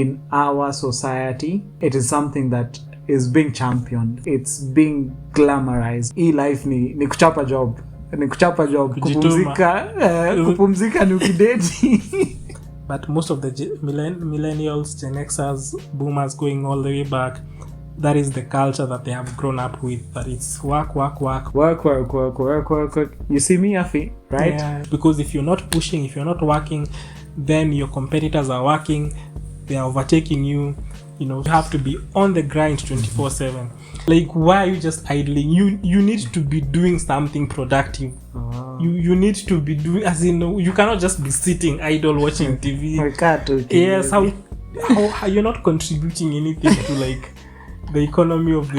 in our society, it is something that is being championed. It's being glamorized. Hii life ni kuchapa job. Ni kuchapa job. Kupumzika ni ukideti. But most of the millennials, Gen Xers, boomers going all the way back, that is the culture that they have grown up with. That it's work. Work. You see me, Afi, right? Yeah, because if you're not pushing, if you're not working, then your competitors are working. They are overtaking you. You have to be on the grind 24/7. Like, why are you just idling? You need to be doing something productive. You need to be doing, as in, you cannot just be sitting idle watching TV. Yes, how you're not contributing anything to like the economy of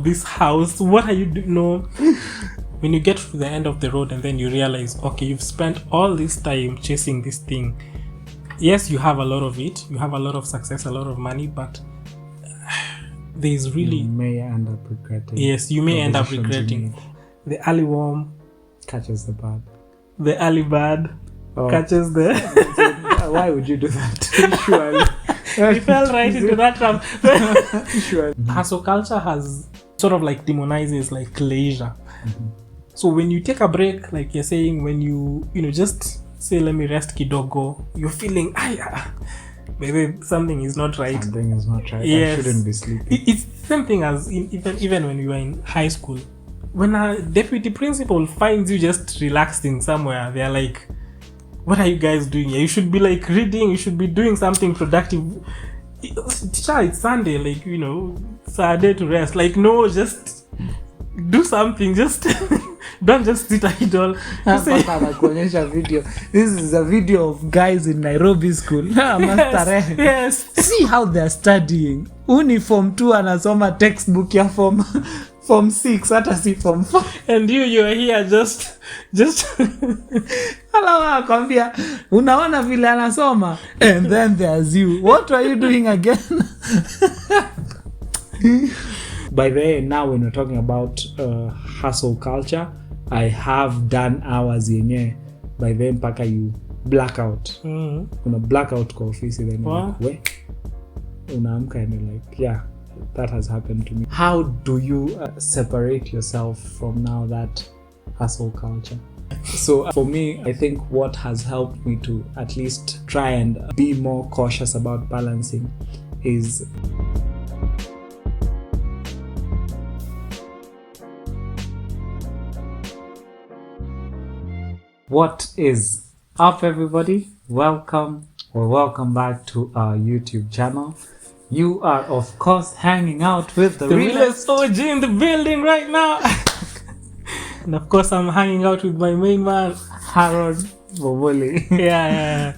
this house. What are you doing? No. When you get to the end of the road and then you realize, okay, you've spent all this time chasing this thing. Yes, you have a lot of it. You have a lot of success, a lot of money, but there's really... You may end up regretting. Yes, you may end up regretting. The early worm catches the bud. The early bird catches the... Why would you do that? Surely. You fell right into that trap. Sure. Hustle culture has sort of like demonizes like leisure. Mm-hmm. So when you take a break, like you're saying, when you just say, let me rest kidogo, you're feeling, maybe something is not right. Something is not right. Yes. I shouldn't be sleeping. It's the same thing as even when you were in high school. When a deputy principal finds you just relaxing somewhere, they're like, what are you guys doing here? You should be like reading, you should be doing something productive. Teacher, it's Sunday, like, it's a day to rest. Like, no, just do something, just don't just sit idle. Video. This is a video of guys in Nairobi school. Yes. See how they're studying. Uniform 2 anasoma textbook ya form 6 hata si form 4. And you're here just Hello, akwambia unaona vile anasoma, and then there's you. What are you doing again? By the way, now when we're talking about hustle culture, I have done hours yenye by then mpaka you blackout. Una blackout kwa ofisi, then we unaamka and you're like, yeah, that has happened to me. How do you separate yourself from now that hustle culture? So for me, I think what has helped me to at least try and be more cautious about balancing is what is up, everybody? Welcome back to our YouTube channel. You are, of course, hanging out with the realest OG in the building right now. And of course, I'm hanging out with my main man, Harold Boboli. Yeah.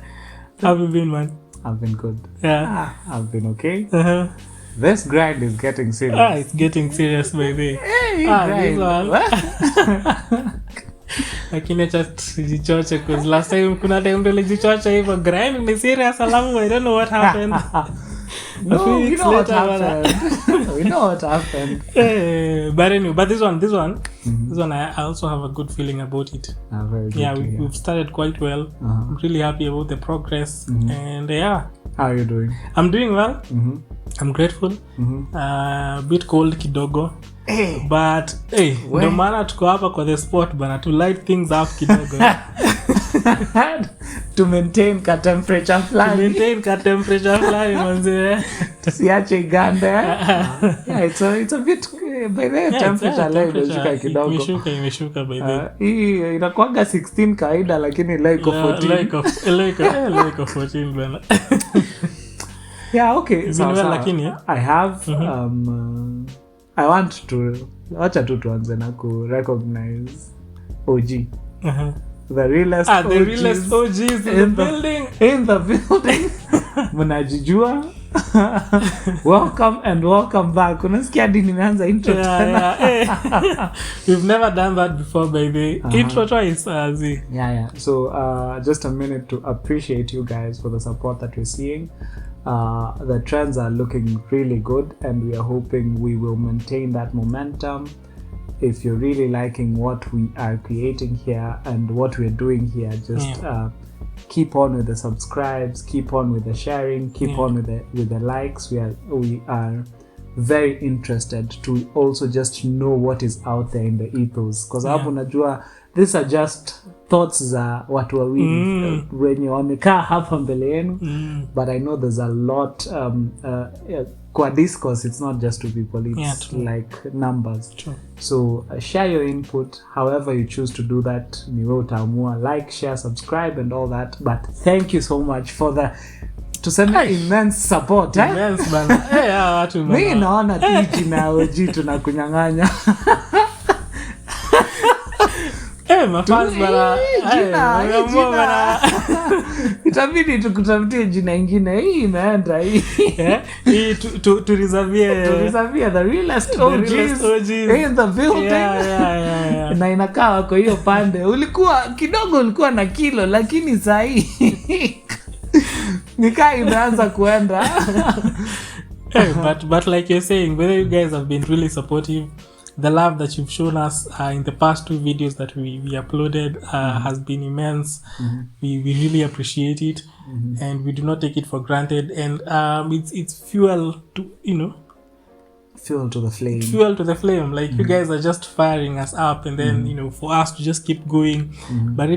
How have you been, man? I've been good. Yeah. I've been okay. This grind is getting serious. It's getting serious, baby. Hey, this one. Lakini acha tujichoche, because last time kuna time ndo lijichoche hivyo, grind ni serious, alafu I don't know what happened. No, we know what happened. We know what happened. But anyway, but this one, I also have a good feeling about it. Very good. Yeah, we've started quite well. I'm really happy about the progress. And how are you doing? I'm doing well. I'm grateful. A bit cold kidogo. But ndo maana tuko hapa kwa the spot bana, to light things up kidogo. To maintain ka temperature fly. Manze. Siache ganda. Yeah, it's a bit by the temperature leo imeshuka kidogo. Imeshuka by the. Hii inakuanga 16 kawaida, lakini leo iko 14. Leo iko 14 bana. Yeah, okay. So lakini I have I want to acha tu tuanze na ku recognize OG. The realest OGs in the building. Mnajijua. Welcome back. Unasikia hadi nimeanza intro tena. We've never done that before, baby. Intro twice, Yeah. So just a minute to appreciate you guys for the support that we're seeing. The trends are looking really good, and we are hoping we will maintain that momentum. If you're really liking what we are creating here and what we're doing here, just keep on with the subscribes, keep on with the sharing, keep on with the likes. We are very interested to also just know what is out there in the ethos, because hapo unajua these are just thoughts za watu wawili wenye wamekaa hapa mbele yenu, but I know there's a lot kwa discourse, it's not just two people, it's like numbers. True. So share your input however you choose to do that. Ni wewe utaamua, like, share, subscribe and all that, but thank you so much for the immense support. Immense bana. Watu bana. Mimi naona tiji na oji tunakunyang'anya. Mafans bana. Jina. Itabidi tukutafutie jina ingine. Hii imeenda hii. Hii to reserve the realest OGs in the building. Yeah. Na inakaa wako hiyo pande. Ulikuwa na kilo, lakini saa hii nikaa imeanza kuenda. But like you're saying, whether you guys have been really supportive, the love that you've shown us in the past 2 videos that we uploaded has been immense. We really appreciate it, and we do not take it for granted. And it's fuel to, fuel to the flame. Like you guys are just firing us up, and then for us to just keep going. But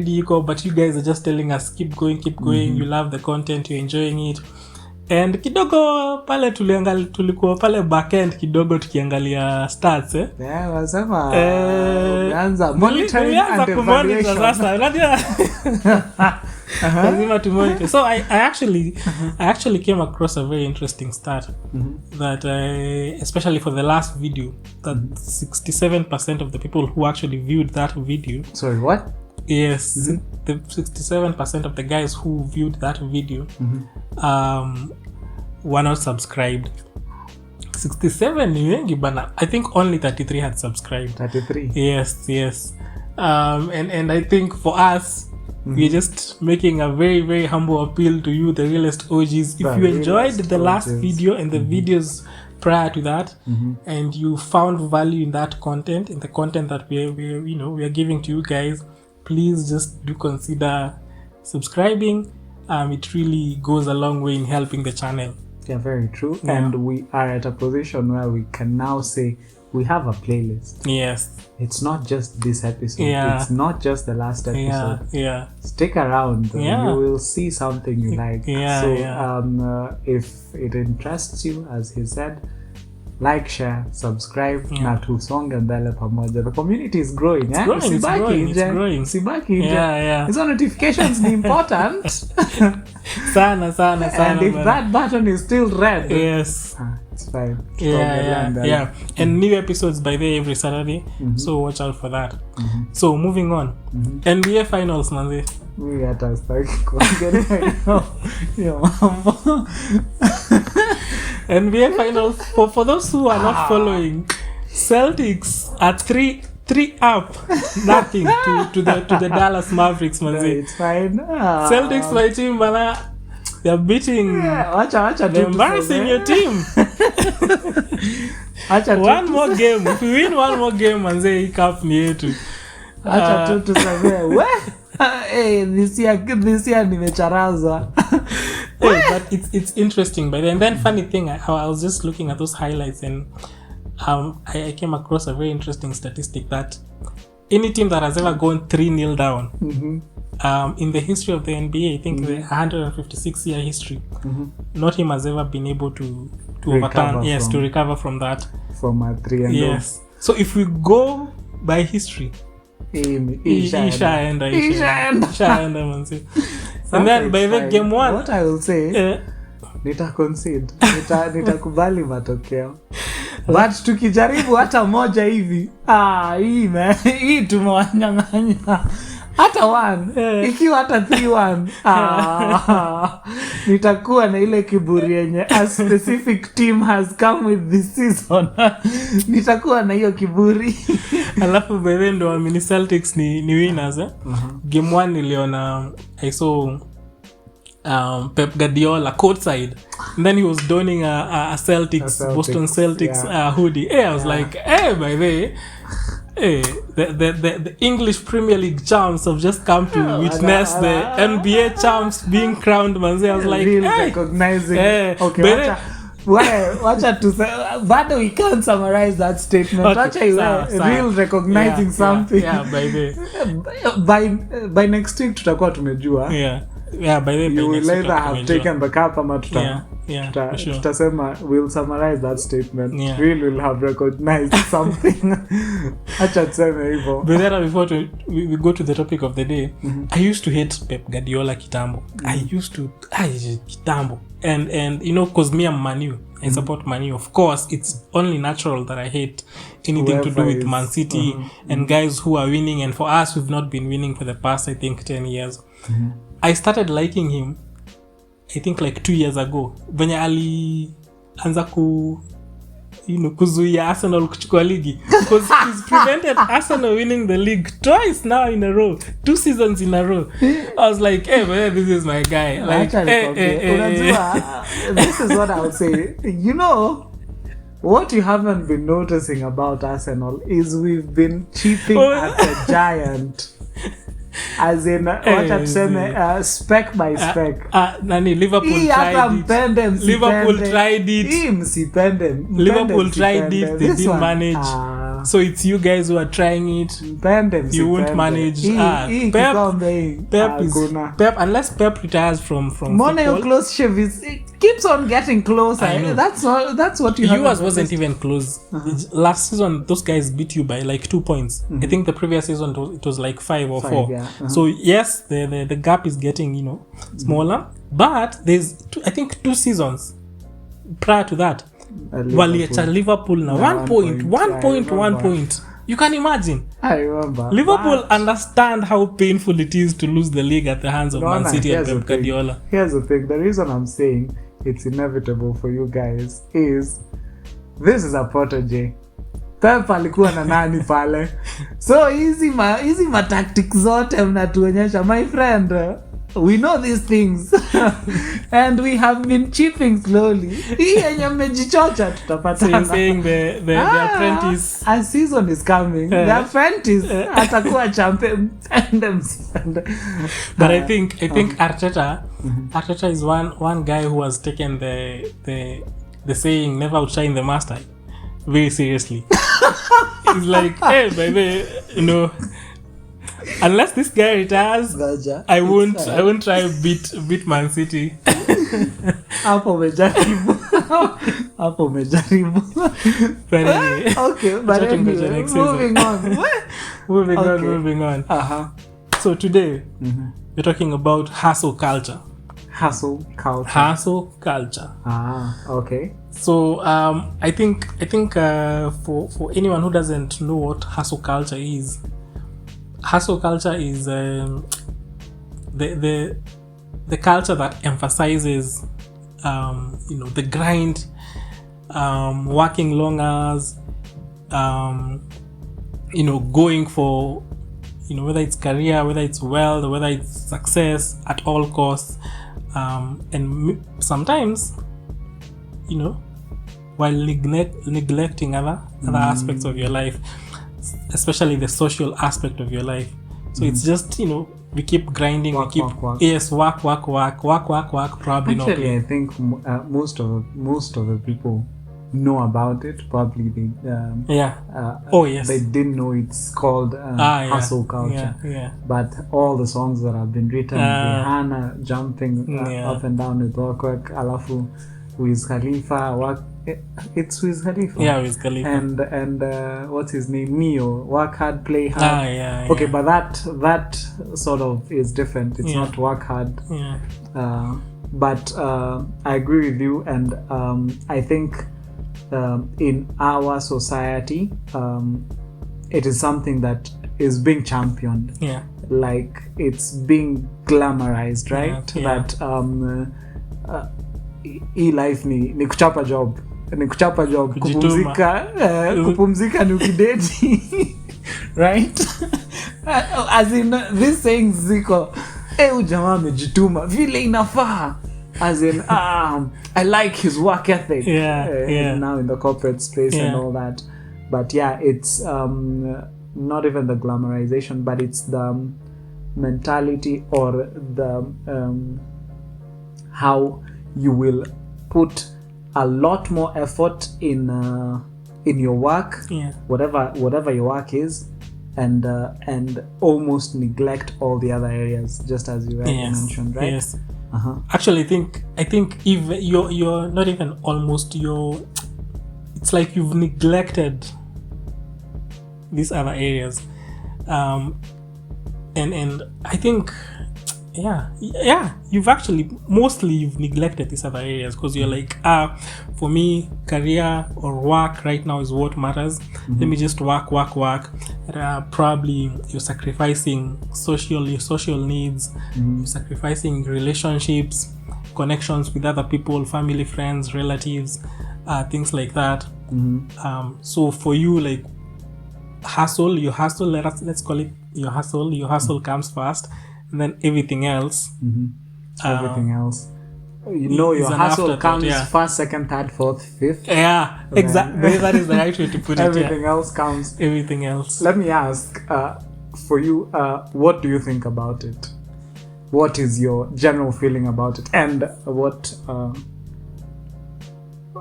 you guys are just telling us keep going. You love the content, you're enjoying it. And kidogo pale tulikuwa pale backend kidogo tukiangalia stats wasema umeanza monitoring and evaluation sasa unajua lazima tu monitor. So I actually came across a very interesting stat that especially for the last video, that 67% of the people who actually viewed that video. Sorry, what? Yes, the 67% of the guys who viewed that video were not subscribed. 67 ni wengi bana. I think only 33 had subscribed. 33? Yes. And I think for us, we're just making a very, very humble appeal to you, the realest OGs. If you enjoyed the last video and the videos prior to that, and you found value in that content, in the content that we are giving to you guys, please just do consider subscribing. It really goes a long way in helping the channel. Yeah, very true. And we are at a position where we can now say we have a playlist. Yes. It's not just this episode. It's not just the last episode. Yeah. Stick around. You will see something you like. If it interests you, as he said, like, share, subscribe, na tusonge mbele pamoja. The community is growing. It's growing. Sibaki nje. Hizo notifications ni important. Sana. And if that button is still red, yes, it's fine. Yeah. And new episodes by the every Saturday. So watch out for that. So moving on. NBA finals, manze. We got to start kuongelea mambo. NBA finals, for those who are not following, Celtics are 3 up, nothing to the Dallas Mavericks, manze. It's fine. Celtics, my team, bana, they're beating. They're embarrassing your team. One more game. If we win one more game, manze, hii cup ni yetu. Acha tu tuseme this year nimecharaza. But it's interesting. But then funny thing, I was just looking at those highlights, and I came across a very interesting statistic that any team that has ever gone 3-0 down in the history of the NBA, I think the 156-year history, no team has ever been able to overturn, to recover from that. From a 3-0. Yes. So if we go by history, Ishaenda. And then by the game 1, what I will say, nita-concede. Nitakubali matokeo. But tukijaribu hata moja hivi, hii tumewanyang'anya. Hata 1, ikiwa hata 3-1, nitakuwa na ile kiburi yenye a specific team has come with this season. Nitakuwa na hiyo kiburi. Alafu by the end mini Celtics ni winners. Game 1 niliona, I saw Pep Guardiola courtside, and then he was donning a Celtics Boston Celtics hoodie. I was like, by the way, Hey, the English Premier League champs have just come to witness the NBA champs being crowned, manze. I was like, real hey, recognizing. hey, Okay, but wacha to say, but we can't summarize that statement. Okay, Wacha you sawa. real recognizing something. Yeah, by the by next week tutakuwa tumejua. yeah, by the You will either have taken the cup ama for sure. tutasema we'll summarize that statement. Yeah. Real will have recognized something. Acha tuseme hivyo. But then before we go to the topic of the day, I used to hate Pep Guardiola kitambo. Kitambo. And you know, cause me I'm Manu, I support Manu. Of course, it's only natural that I hate anything to do with Man City and guys who are winning. And for us, we've not been winning for the past, I think, 10 years. I started liking him, I think, like 2 years ago. Venye alianza kuzuia Arsenal kuchukua ligi, because he's prevented Arsenal winning the league twice now in a row, 2 seasons in a row. I was like, hey, man, this is my guy. Like, this is what I would say. You know, what you haven't been noticing about Arsenal is we've been chipping at the giant. As in, wacha tuseme spec by spec. Liverpool tried it. Liverpool tried it. They didn't manage. So it's you guys who are trying it. You won't manage. Pep, unless Pep retires from football. Close shave it keeps on getting closer. That's what you have. Yours wasn't even close. Last season, those guys beat you by like 2 points. I think the previous season it was like 5 or 4. Yeah. So yes, the gap is getting, you know, smaller. But there's I think 2 seasons prior to that. Liverpool now. 1 point. You can imagine. I remember. Liverpool understand how painful it is to lose the league at the hands of Man City and Pep Guardiola. Here's the thing. The reason I'm saying it's inevitable for you guys is this is a protege. Pep alikuwa na nani pale? So easy ma tactics zote mnatuonyesha, my friend. We know these things and we have been chipping slowly. Hii yenye mmejichocha tutapatana. So you're saying the apprentice, a season is coming. The apprentice atakuwa champion. But I think Arteta is one guy who has taken the saying never outshine the master very seriously. He's like, hey baby, you know, unless this guy retires, I won't try beat Man City. Hapo umejaribu. Okay, but anyway, moving on. So today we're talking about hustle culture. Hustle culture. Okay. So I think for anyone who doesn't know what hustle culture is the culture that emphasizes you know, the grind, working long hours, you know, going for, you know, whether it's career, whether it's wealth, or whether it's success at all costs, and sometimes, you know, while neglecting other aspects of your life, especially the social aspect of your life. So it's just, you know, we keep grinding, work. Yes, work, probably. Actually, I think most of the people know about it. Probably they yes, they didn't know it's called hustle culture. But all the songs that have been written, Rihanna jumping up and down with work, alafu Wiz Khalifa, it's Wiz Khalifa. Yeah, Wiz Khalifa. And what's his name? Neo. Work hard, play hard. Okay, but that sort of is different. It's not work hard. But I agree with you, and I think in our society, it is something that is being championed. Like it's being glamorized, right? That life ni kuchapa job, kupumzika ni ukideti. Right? As in these sayings ziko ujamaa amejituma vile inafaa, as in I like his work ethic. Now in the corporate space and all that. But it's not even the glamorization, but it's the mentality or the how you will put a lot more effort in your work, whatever your work is, and almost neglect all the other areas, just as you mentioned, right? Yes. Actually, I think if you're not even almost, it's like you've neglected these other areas, and I think you've neglected these other areas, because you're like, for me, career or work right now is what matters. Let me just work. Probably you're sacrificing social needs, you're sacrificing relationships, connections with other people, family, friends, relatives, things like that. So for you, like, your hustle, let's call it your hustle comes first, and then everything else. Your hustle comes first, second, third, fourth, fifth. Yeah, exactly. That is the right way to put it. Everything else comes. Everything else. Let me ask, for you, what do you think about it? What is your general feeling about it, and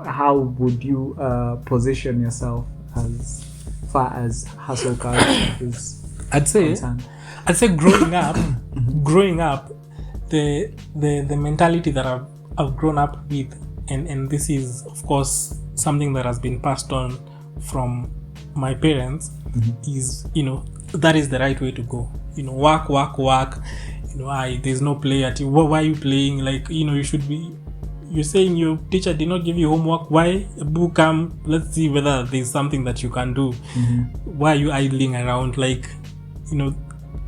how would you position yourself as far as hustle culture is concerned? I'd say growing up, the mentality that I've grown up with, and this is of course something that has been passed on from my parents, is, that is the right way to go. Work. There's no play at you. Why are you playing? Like, you should be. You're saying your teacher did not give you homework. Why? Book come. Let's see whether there's something that you can do. Why are you idling around? Like,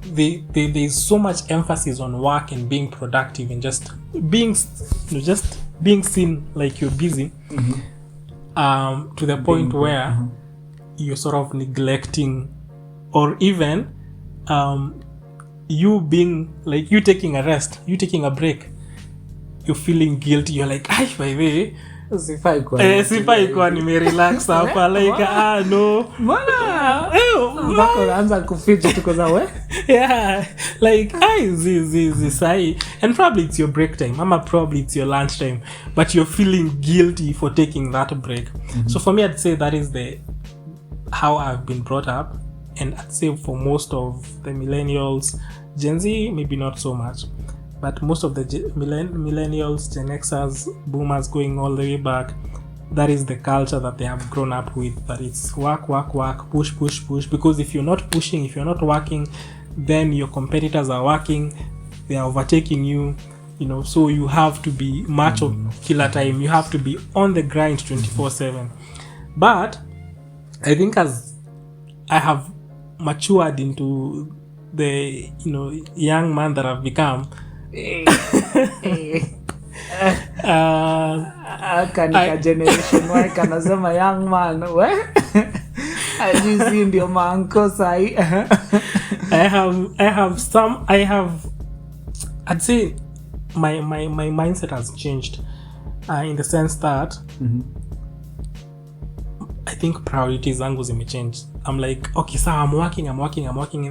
there's so much emphasis on work and being productive and just being seen like you're busy, to the point where you're sort of neglecting, or even you being like, you taking a rest, you taking a break, you're feeling guilty. You're like, by the way, sifai kwa nimerelax hapa, like, no bana, mpaka unaanza kuficha tuko za we. Like, sai, and probably it's your break time, probably it's your lunch time, but you're feeling guilty for taking that break. So for me, I'd say that is how I've been brought up, and I'd say for most of the millennials, Gen Z maybe not so much, but most of the millennials, Gen Xers, boomers, going all the way back, that is the culture that they have grown up with. That it's work, push. Because if you're not pushing, if you're not working, then your competitors are working, they are overtaking you. So you have to be macho killer time. You have to be on the grind 24/7. But I think as I have matured into the young man that I've become, kanika generation Y kanasema young man we ajuzi ndio manko sai. I'd say my mindset has changed, in the sense that I think priorities zangu zimechange. I'm like, okay, so I'm working, and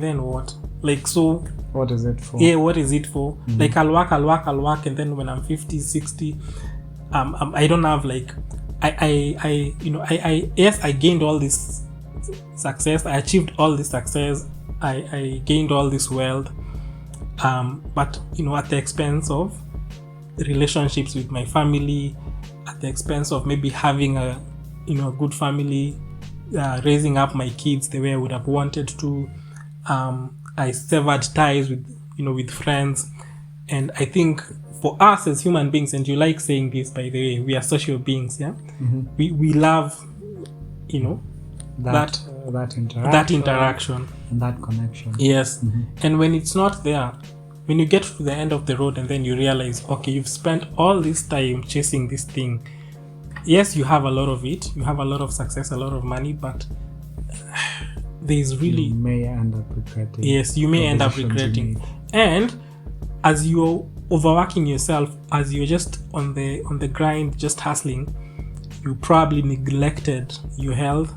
then what? Like, so what is it for? What is it for? Like, I'll work, and then when I'm 50, 60, I don't have, like, I gained all this success, I achieved all this success, I gained all this wealth, but at the expense of relationships with my family, at the expense of maybe having a good family, raising up my kids the way I would have wanted to. I severed ties with friends, and I think for us as human beings, and you like saying this, by the way, we are social beings, we love that interaction and that connection. Yes. And when it's not there, when you get to the end of the road and then you realize, okay, you've spent all this time chasing this thing. Yes, you have a lot of it, you have a lot of success, a lot of money, but there's really, you may end up regretting. Yes, you may end up regretting. And as you're overworking yourself, as you're just on the grind, just hustling, you probably neglected your health,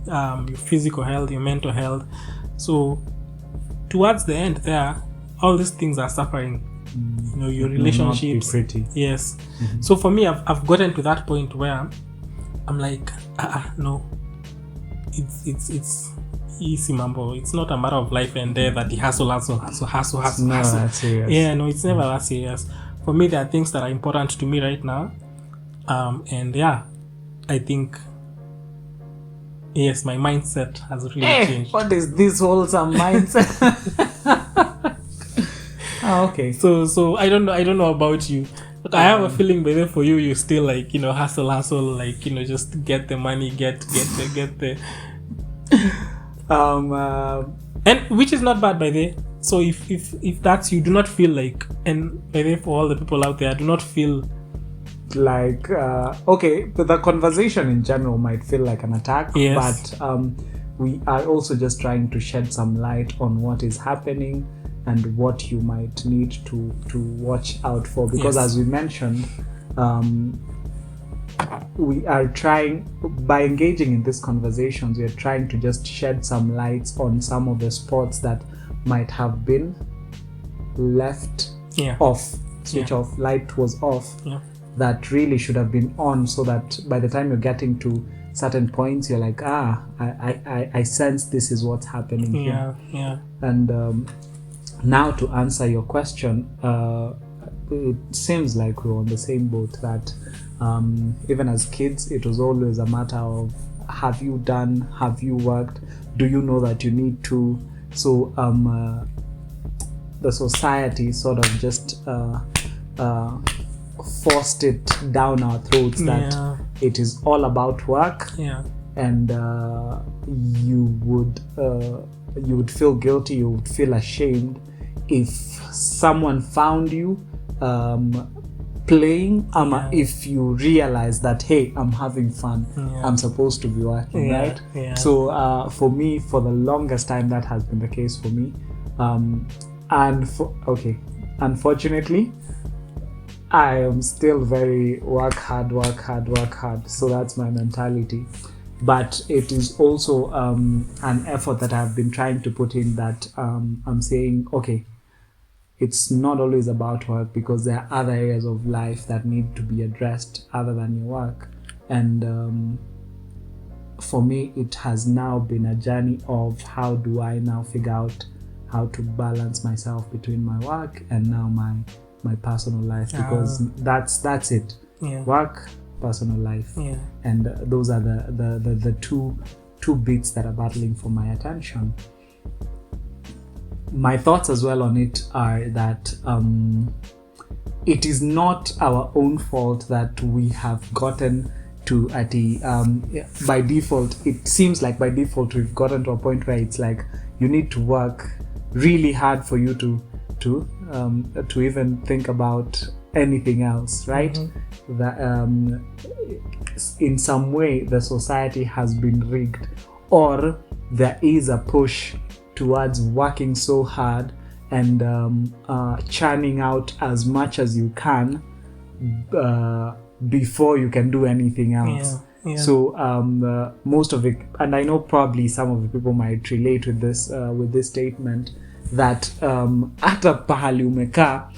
your physical health, your mental health. So towards the end there, all these things are suffering. You know, your relationships. Not be pretty. Yes. So for me, I've gotten to that point where I'm like, no, it's easy, mambo. It's not a matter of life and death that the hustle. That serious. Yeah, no, it's never that serious. For me, there are things that are important to me right now. And yeah, I think, yes, my mindset has really changed. What is this wholesome mindset? Okay. So I don't know about you. But I have a feeling, by the way, for you, you still like, you know, hustle, like, you know, just get the money, get the and which is not bad, by the way. So if that's you, do not feel like, and by the way, for all the people out there, do not feel like okay, the conversation in general might feel like an attack, yes. But we are also just trying to shed some light on what is happening and what you might need to watch out for, because yes. as we mentioned, we are trying, by engaging in these conversations, we are trying to just shed some lights on some of the spots that might have been left off, switch off, light was off, that really should have been on, so that by the time you're getting to certain points, you're like, I sense this is what's happening here. And now to answer your question, it seems like we're on the same boat, that even as kids, it was always a matter of, have you done, have you worked, do you know that you need to? So the society sort of just forced it down our throats that it is all about work, and you would feel guilty, you would feel ashamed if someone found you playing, if you realize that, hey, I'm having fun, I'm supposed to be working, right? So for me, for the longest time, that has been the case for me. Unfortunately, I am still very work hard. So that's my mentality. But it is also an effort that I've been trying to put in, that I'm saying, okay, it's not always about work, because there are other areas of life that need to be addressed other than your work. And for me, it has now been a journey of, how do I now figure out how to balance myself between my work and now my personal life, because that's it. Work, personal life, and those are the two bits that are battling for my attention. My thoughts as well on it are that it is not our own fault that we have gotten to at the by default. It seems like by default we've gotten to a point where it's like you need to work really hard for you to even think about anything else, right? That in some way the society has been rigged, or there is a push towards working so hard and churning out as much as you can before you can do anything else. So most of it, and I know probably some of the people might relate with this statement, that hata pahali umekaa,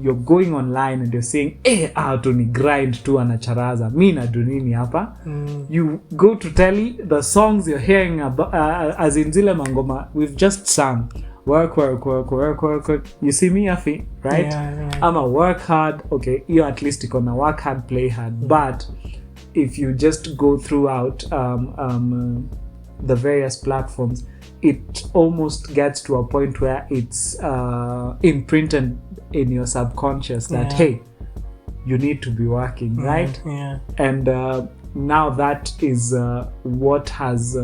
you're going online and you're saying, to ni grind tu anacharaza, mi na dunini hapa. You go to telly, the songs you're hearing about, as in zile mangoma we've just sung, work. You see me, Afi, right? I'm a work hard. Okay, you at least you gonna work hard, play hard. But if you just go throughout the various platforms, it almost gets to a point where it's imprinted in your subconscious that, hey, you need to be working, right? And now that is what has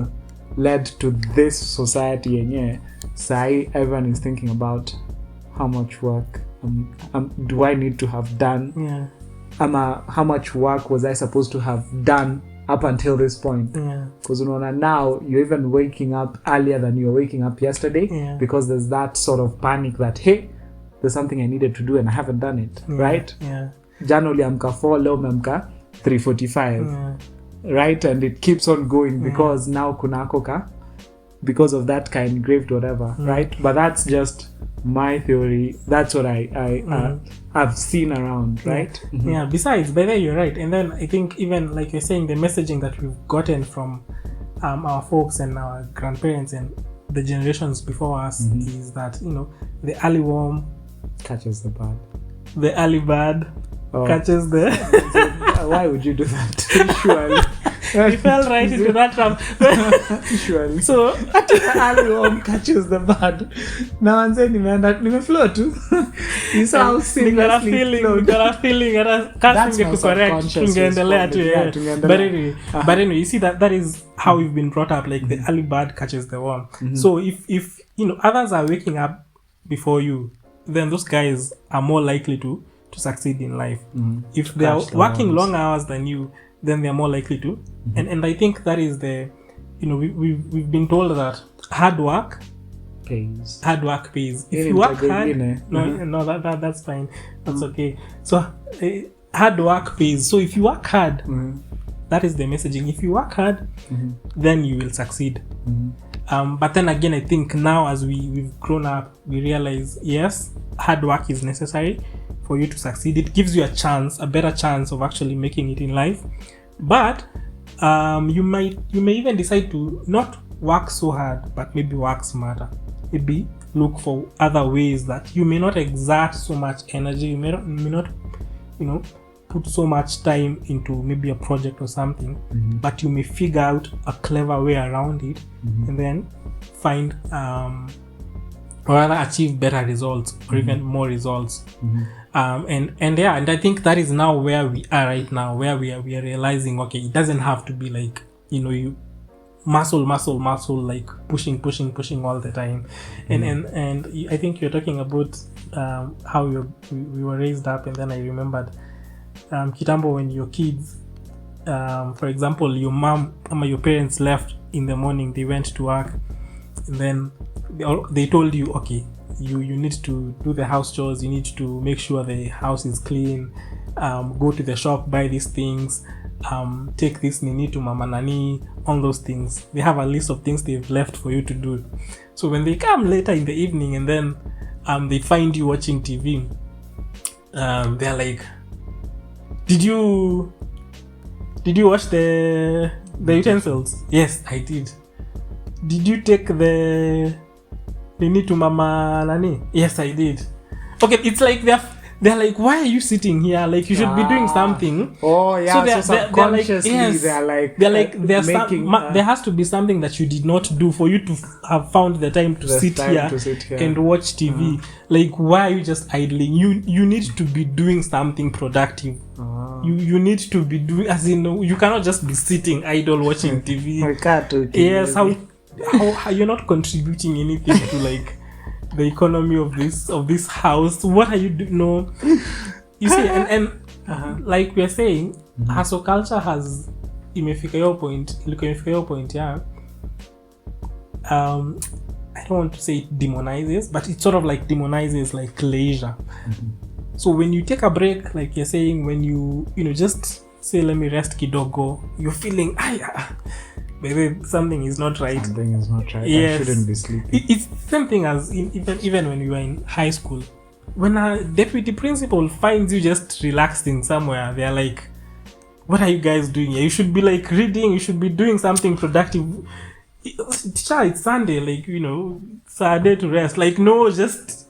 led to this society. And sai everyone is thinking about how much work do I need to have done, how much work was I supposed to have done up until this point, because now you're even waking up earlier than you were waking up yesterday, because there's that sort of panic that, hey, there's something I needed to do and I haven't done it, right? January amka 4, leo amka 3:45. right? And it keeps on going because now kunako because of that kind engraved whatever, right? But that's just my theory. That's what I've seen around, right? Yeah. Besides, by the way, you're right. And then I think even like you're saying, the messaging that we've gotten from our folks and our grandparents and the generations before us is that, you know, the early worm catches the bird. The early bird catches the. Why would you do that? Surely. You fell right into that trap. Surely. So early worm catches the bird. Now I'm saying nimeflow too. You saw how seamlessly flowed. Got a feeling That's my subconscious response. But anyway, you see that is how we've been brought up. Like the early bird catches the worm. So if you know others are waking up before you, then those guys are more likely to succeed in life. If they are working long hours than you, then they are more likely to. And I think that is the, you know, we've been told that hard work pays. Hard work pays. If you work hard, that's fine. That's okay. So hard work pays. So if you work hard, that is the messaging. If you work hard, then you will succeed. But then again, I think now as we've grown up, we realize, yes, hard work is necessary for you to succeed. It gives you a better chance of actually making it in life. But you may even decide to not work so hard, but maybe work smarter. Maybe look for other ways that you may not exert so much energy. You may not, you know, put so much time into maybe a project or something, but you may figure out a clever way around it, and then find or rather achieve better results or even more results. And I think that is now where we are right now, where we are realizing, okay, it doesn't have to be like, you know, you muscle, like pushing all the time. And I think you're talking about how we were raised up, and then I remembered kitambo, when you're kids, for example, your mom or your parents left in the morning, they went to work, and then they told you, okay, you need to do the house chores, you need to make sure the house is clean, go to the shop, buy these things, take this nini to mama nani, all those things. They have a list of things they've left for you to do. So when they come later in the evening and then they find you watching TV, they're like, did you wash the utensils? Yes, I did. Did you take the nini to mama nani? Yes, I did. Okay, it's like they're like, why are you sitting here? Like, you should be doing something. Oh yeah, so subconsciously they're like there has to be something that you did not do for you to have found the time to sit here and watch TV. Like, why are you just idling? You need to be doing something productive. You need to be doing, as in, you cannot just be sitting idle watching TV. Yes, how you're not contributing anything to like the economy of this house. What are you doing? No, you see, and like we are saying, hustle culture has imefika your point, yeah. I don't want to say it demonizes, but it sort of like demonizes like leisure. So when you take a break, like you're saying, when you just say, let me rest kidogo, you're feeling, maybe something is not right. Something is not right. Yes. I shouldn't be sleeping. It's the same thing as even when we were in high school. When a deputy principal finds you just relaxing somewhere, they're like, what are you guys doing here? You should be like reading, you should be doing something productive. Teacher, it's Sunday, like, it's a day to rest. Like, no, just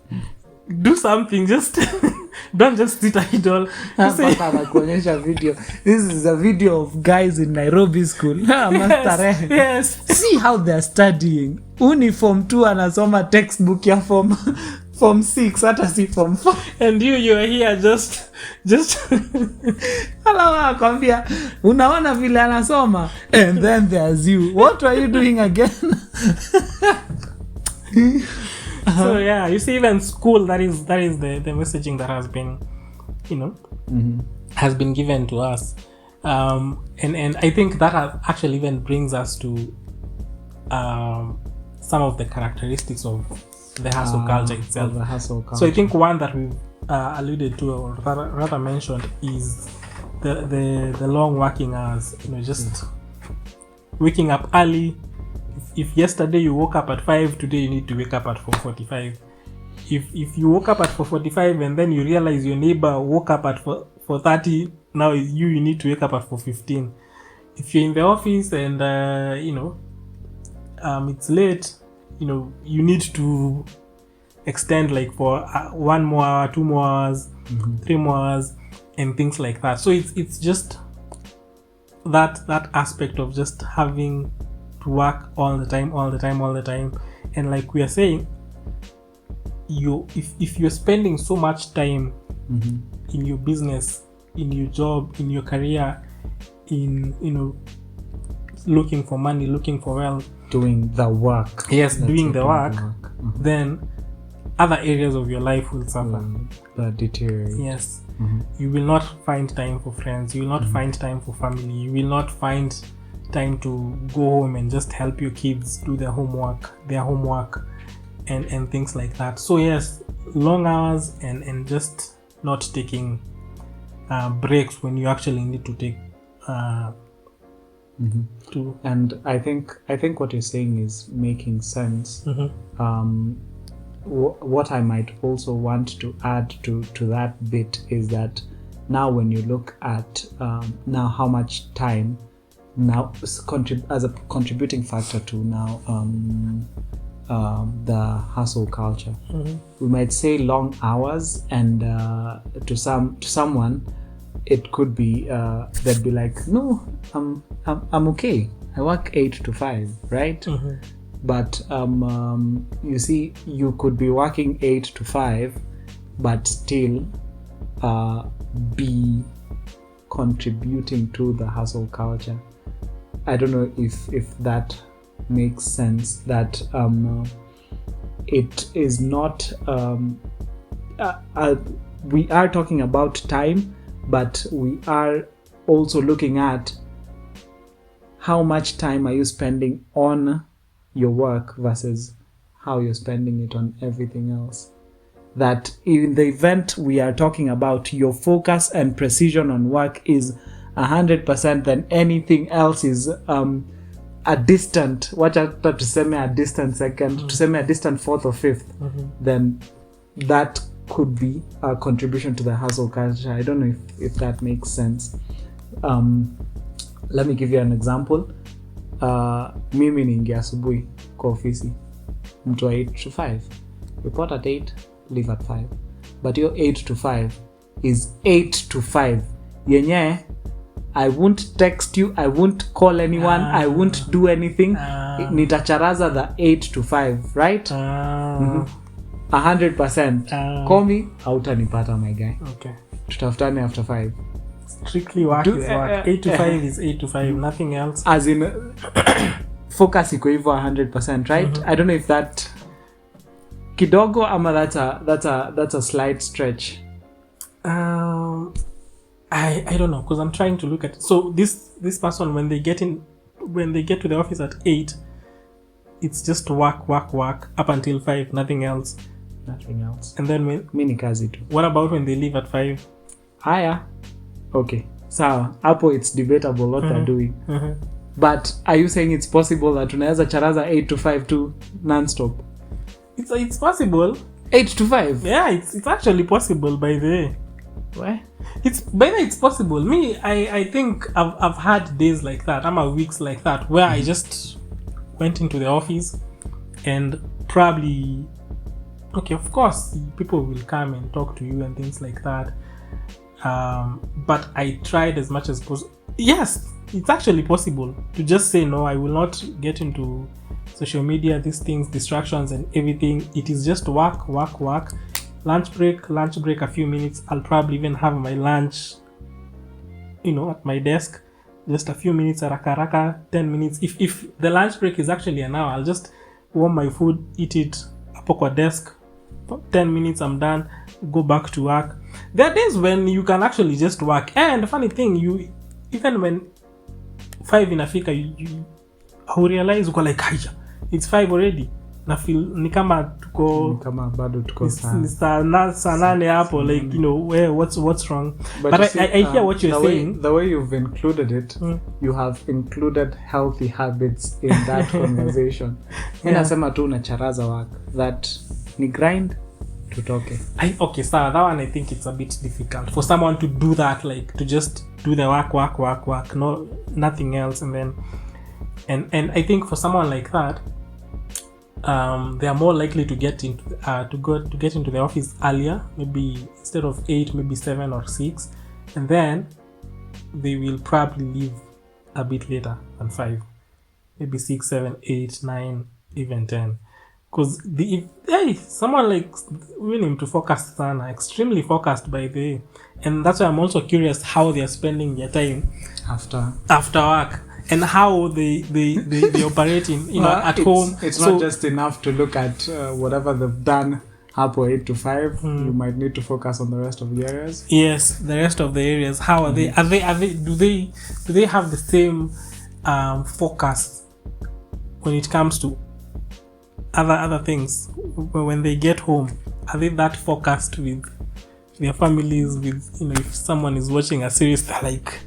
do something, just don't just sit idle. Video. This is a video of guys in Nairobi school. Yes. See how they're studying. Uniform 2 anasoma textbook ya form 6 hata si form 4. And you're here just Hello, akwambia unaona vile anasoma, and then there's you. What are you doing again? So yeah, you see, even school, that is the messaging that has been, has been given to us, and I think that actually even brings us to some of the characteristics of the hustle culture itself. The hustle culture. So I think one that we've alluded to, or rather mentioned, is the long working hours, just waking up early. If yesterday you woke up at 5, today you need to wake up at 4:45. If you woke up at 4:45 and then you realize your neighbor woke up at 4:30, now you need to wake up at 4:15. If you're in the office and it's late, you need to extend like for 1 more hour, 2 more hours, 3 more hours, and things like that. So it's just that aspect of just having to work all the time. And like we are saying, if you're spending so much time in your business, in your job, in your career, in looking for money, looking for wealth, doing the work, then other areas of your life will suffer, deteriorate. Yes. You will not find time for friends, you will not find time for family, you will not find time to go home and just help your kids do their homework and things like that. So yes, long hours and just not taking breaks when you actually need to take And I think what you're saying is making sense. What I might also want to add to that bit is that now when you look at now how much time now as a contributing factor to now the hustle culture, we might say long hours, and to someone it could be they'd be like, no, I'm okay, I work 8 to 5, right? But you see, you could be working 8 to 5 but still be contributing to the hustle culture. I don't know if that makes sense, that it is not we are talking about time, but we are also looking at how much time are you spending on your work versus how you're spending it on everything else. That in the event we are talking about your focus and precision on work is 100%, then anything else is a distant, tuseme a distant second, tuseme a distant fourth or fifth, then that could be a contribution to the hustle culture. I don't know if that makes sense. Let me give you an example. Mimi niingia asubuhi kwa ofisi, mtu wa 8 to 5, report at 8, leave at 5, but your 8 to 5 is 8 to 5 yenye I won't text you, I won't call anyone, I won't do anything. Nitacharaza the 8 to 5, right? 100%. Call me, hautanipata my guy. Okay. Tutafutane after 5. Strictly work is work. 8 to 5 is 8 to 5, nothing else. As in focus iko hivyo 100%, right? I don't know if that kidogo ama that's a slight stretch. I don't know, because I'm trying to look at it. So this person, when they get to the office at 8, it's just work up until 5, nothing else. And then mini kazi tu. What about when they leave at 5? Haya. Okay. Sawa. Hapo it's debatable what they're doing. But are you saying it's possible that tunaweza charaza 8 to 5 too non-stop? It's possible. 8 to 5? Yeah, it's actually possible, by the way. Where? It's possible. Me, I think I've had days like that. Weeks like that where I just went into the office and probably, okay, of course people will come and talk to you and things like that, but I tried as much as possible. Yes, it's actually possible to just say no, I will not get into social media, these things, distractions and everything. It is just work. Lunch break a few minutes. I'll probably even have my lunch at my desk, just a few minutes, haraka 10 minutes. If the lunch break is actually an hour, I'll just warm my food, eat it hapo kwa desk, 10 minutes, I'm done, go back to work. There are days when you can actually just work, and the funny thing, you even when 5 inafika, you realize uko like, it's 5 already. na feel ni kama tuko bado tuko saa 8 hapo, like you know what's wrong, but I hear what you're saying. The way you've included it, you have included healthy habits in that conversation. Nasema tu unacharaza work that ni grind tutoke. Okay, so that one I think it's a bit difficult for someone to do that, like to just do the work, no nothing else, and then and I think for someone like that, they are more likely to get into get into the office earlier, maybe instead of 8, maybe 7 or 6, and then they will probably leave a bit later than 5, maybe 6, 7, 8, 9, even 10. Because someone like willing to focus sana, extremely focused by the way, and that's why I'm also curious how they are spending their time after work, and how they operate in at home. It's not just enough to look at whatever they've done hapo 8 to 5. You might need to focus on the rest of the areas. Yes, the rest of the areas. How are they? Do they have the same focus when it comes to other things? When they get home, are they that focused with their families? With, you know, if someone is watching a series, they're like,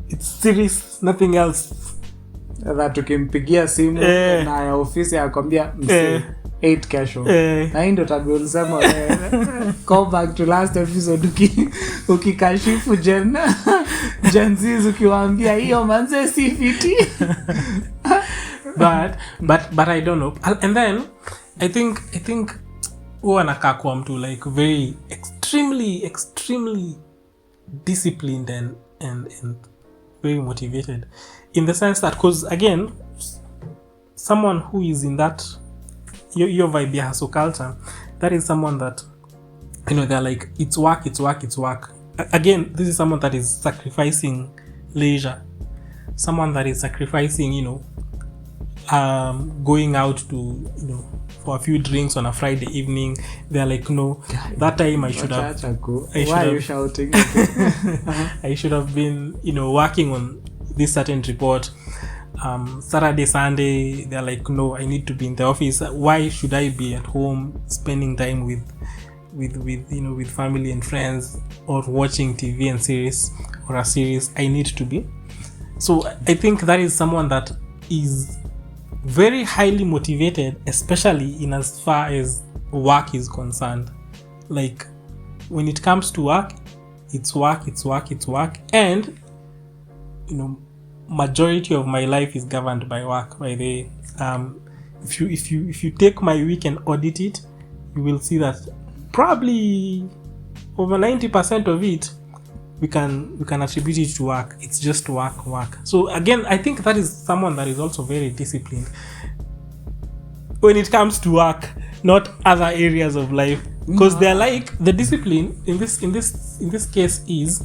it's serious, nothing else. That ukimpigia simu na ya ofisi akwambia 8 kesho, na ndio tabia ulisema go back to last episode ukikashifu Gen Z ukiwaambia hiyo manze si fiti. but I don't know, and then I think anakaa kwa mtu like very extremely disciplined and very motivated, in the sense that, because again, someone who is in that your vibe ya hustle culture, that is someone that, you know, they're like, it's work. Again, this is someone that is sacrificing leisure, someone that is sacrificing, you know, going out to, you know, for a few drinks on a Friday evening. They're like, no, that time I should have. Why are you shouting? I should have been, you know, working on this certain report. Saturday, Sunday, they're like, no, I need to be in the office. Why should I be at home spending time with you know, with family and friends, or watching TV and series, or a series? I need to be. So I think that is someone that is very highly motivated, especially in as far as work is concerned. Like, when it comes to work, it's work, and, you know, majority of my life is governed by work. By the if you take my week and audit it, you will see that probably over 90% of it we can attribute it to work. It's just work. So again, I think that is someone that is also very disciplined when it comes to work, not other areas of life, because they're like, the discipline in this case is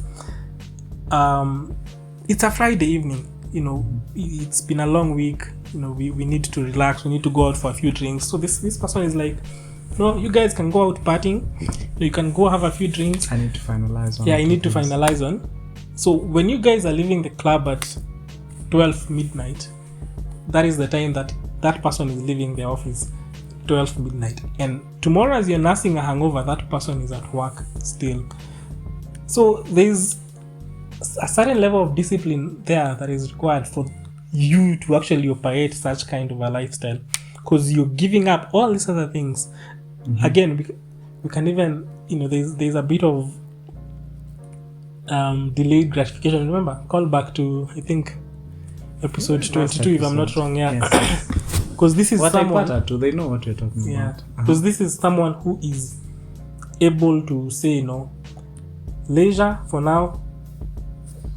it's a Friday evening, you know, it's been a long week, you know, we need to relax, we need to go out for a few drinks. So this person is like, no, you guys can go out partying, you can go have a few drinks. I need to finalize on. Yeah, I need to finalize on. So when you guys are leaving the club at 12 midnight, that is the time that person is leaving the office, 12 midnight. And tomorrow, as you're nursing a hangover, that person is at work still. So there's a certain level of discipline there that is required for you to actually operate such kind of a lifestyle, because you're giving up all these other things. Again, we can even, you know, there's a bit of delayed gratification. Remember, call back to, I think, episode 22, if I'm not wrong. Yeah, because this is someone. Do they know what you're talking about? Because this is someone who is able to say, no, leisure for now,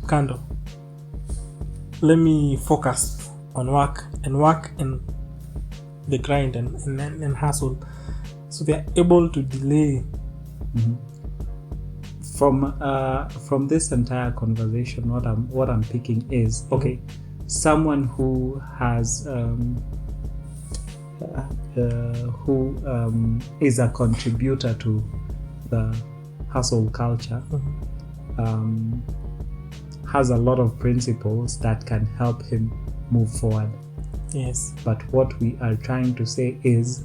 kando. Let me focus on work and the grind and hustle. So they're able to delay. From this entire conversation, what I'm picking is, okay, someone who has who is a contributor to the hustle culture, has a lot of principles that can help him move forward. Yes. But what we are trying to say is,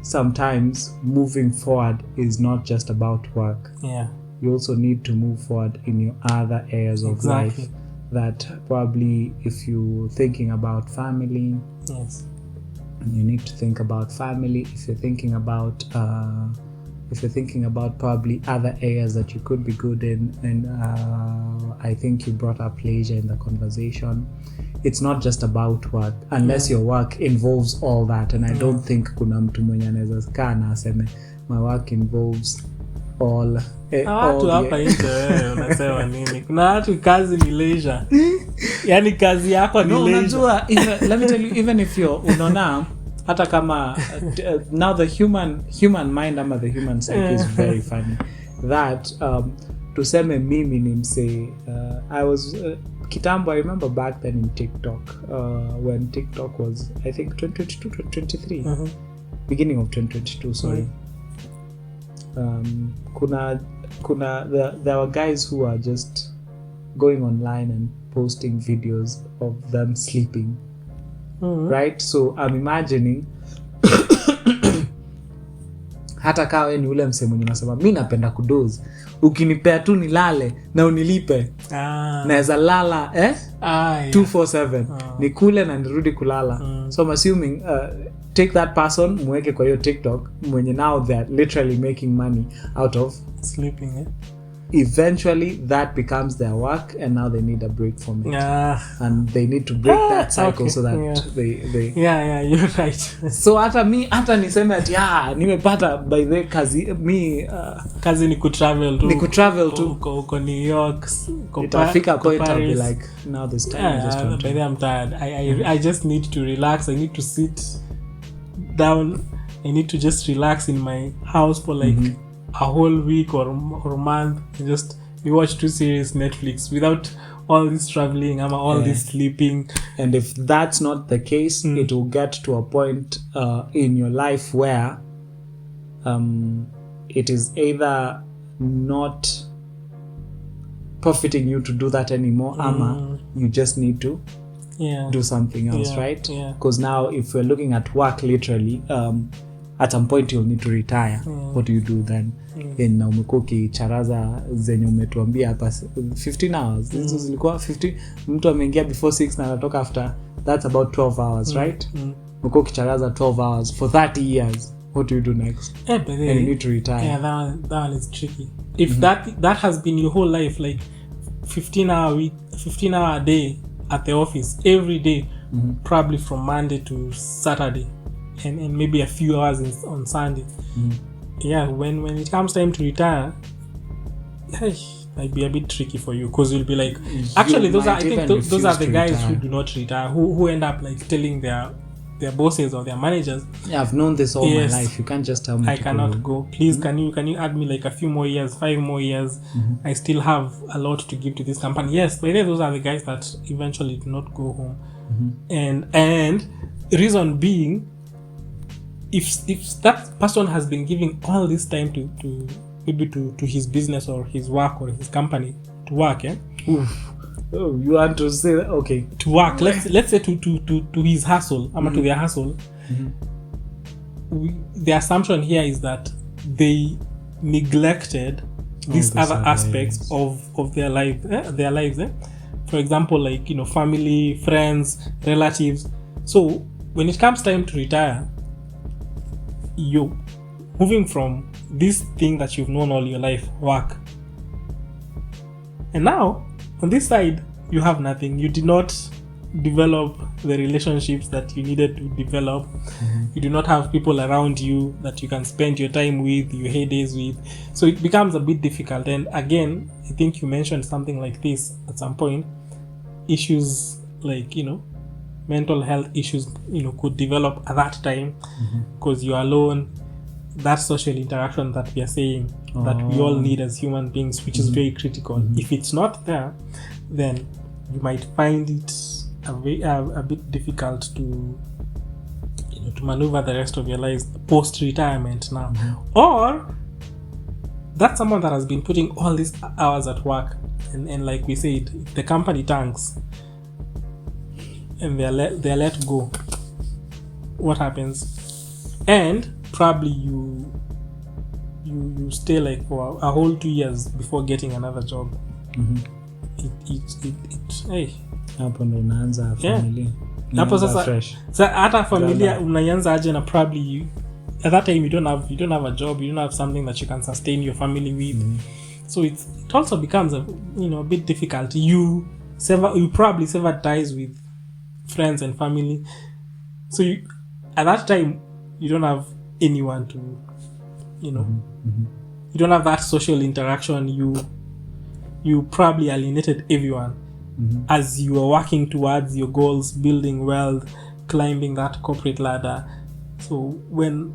sometimes moving forward is not just about work. Yeah. You also need to move forward in your other areas of Exactly. life. That probably, if you're thinking about family, Yes. you need to think about family. If you're thinking about probably other areas that you could be good in, and I think you brought up leisure in the conversation. It's not just about work unless your work involves all that, and I don't think kuna mtu mwenye anaweza kaa na aseme my work involves all watu hapa nje wewe unasema nini? Kuna watu kazi ni leisure. Yani kazi yako ni leisure. Unajua, let me tell you, even if you're unaona hata kama now the human mind ama the human psyche is very funny that tuseme mimi ni mse I was kitambo, I remember back then in TikTok when TikTok was I think 2022 2023 beginning of 2022 sorry. There were guys who are just going online and posting videos of them sleeping. Right? So I'm imagining hata kawe ni ule mse mwenye unasema mimi napenda kudoze, ukinipea tu nilale na unilipe naweza lala 247 nikule na nirudi kulala. So I'm assuming take that person mweke kwa hiyo TikTok mwenye now they're literally making money out of sleeping. Eventually that becomes their work, and now they need a break from it. And they need to break that cycle so that they you're right. So hata niseme ati nimepata by the kazi ni kutravel tu uko New York, itafika point I'll be like now this time I just want to. I'm tired. I just need to relax. I need to sit down. I need to just relax in my house for like a whole week or month. We watch 2 series Netflix without all this traveling and all this sleeping. And if that's not the case, it will get to a point in your life where it is either not profiting you to do that anymore, ama you just need to do something else, right? Because now if we're looking at work literally, at some point you'll need to retire. What do you do then? In umekuwa ukicharaza zenye umetuambia hapa 15 hours. Hizo zilikuwa 50. Mtu ameingia before 6 na anatoka after. That's about 12 hours, right? Umekuwa ukicharaza 12 hours for 30 years. What do you do next? And you need to retire. Yeah, that one is tricky. If that has been your whole life, like 15 hour a day at the office every day, probably from Monday to Saturday. And maybe a few hours on Sunday. When it comes time to retire, might be a bit tricky for you, because you'll be like, actually those are the guys retire. Who do not retire, who end up like telling their bosses or their managers, I've known this all my life, you can't just tell me I cannot go. Please can you add me like a few more years, 5 more years? I still have a lot to give to this company. Yes, but those are the guys that eventually do not go home. And reason being, if that person has been giving all this time to maybe to his business or his work or his company to work, you want to say okay, to work, let's say to his hustle, to their hustle, the assumption here is that they neglected these other aspects of their lives. For example, like family, friends, relatives. So when it comes time to retire, you're moving from this thing that you've known all your life, work, and now on this side you have nothing. You did not develop the relationships that you needed to develop. You do not have people around you that you can spend your time with, your heydays with, so it becomes a bit difficult. And again, I think you mentioned something like this at some point. Issues like mental health issues could develop at that time, because you're alone. That social interaction that we are saying that we all need as human beings, which is very critical. If it's not there, then you might find it a bit difficult to maneuver the rest of your lives post-retirement now. Or that's someone that has been putting all these hours at work, and like we said, the company tanks and they're let go. What happens? And probably you stay like for a whole 2 years before getting another job. Hey, hapo ndo unaanza familia. Hapo sasa hata familia unaanza aje, na probably at that time you don't have a job, you don't have something that you can sustain your family with. So it also becomes a bit difficult. You probably sever ties with friends and family, so at that time you don't have anyone to you don't have that social interaction. You probably alienated everyone as you are working towards your goals, building wealth, climbing that corporate ladder. So when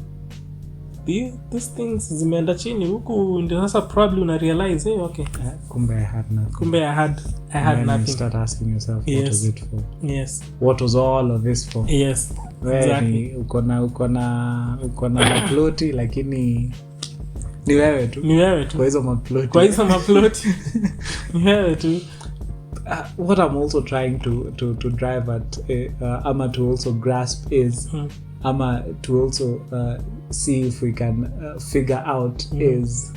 these things zimeenda chini huku, ndio sasa probably una realize okay, kumbe I had nothing. You start asking yourself, what was it for? Yes, what was all of this for? Yes, exactly. Uko na maploti lakini ni wewe tu kwa hizo maploti ni wewe tu. What I'm also trying to drive at ama to also grasp is ama to also see if we can figure out is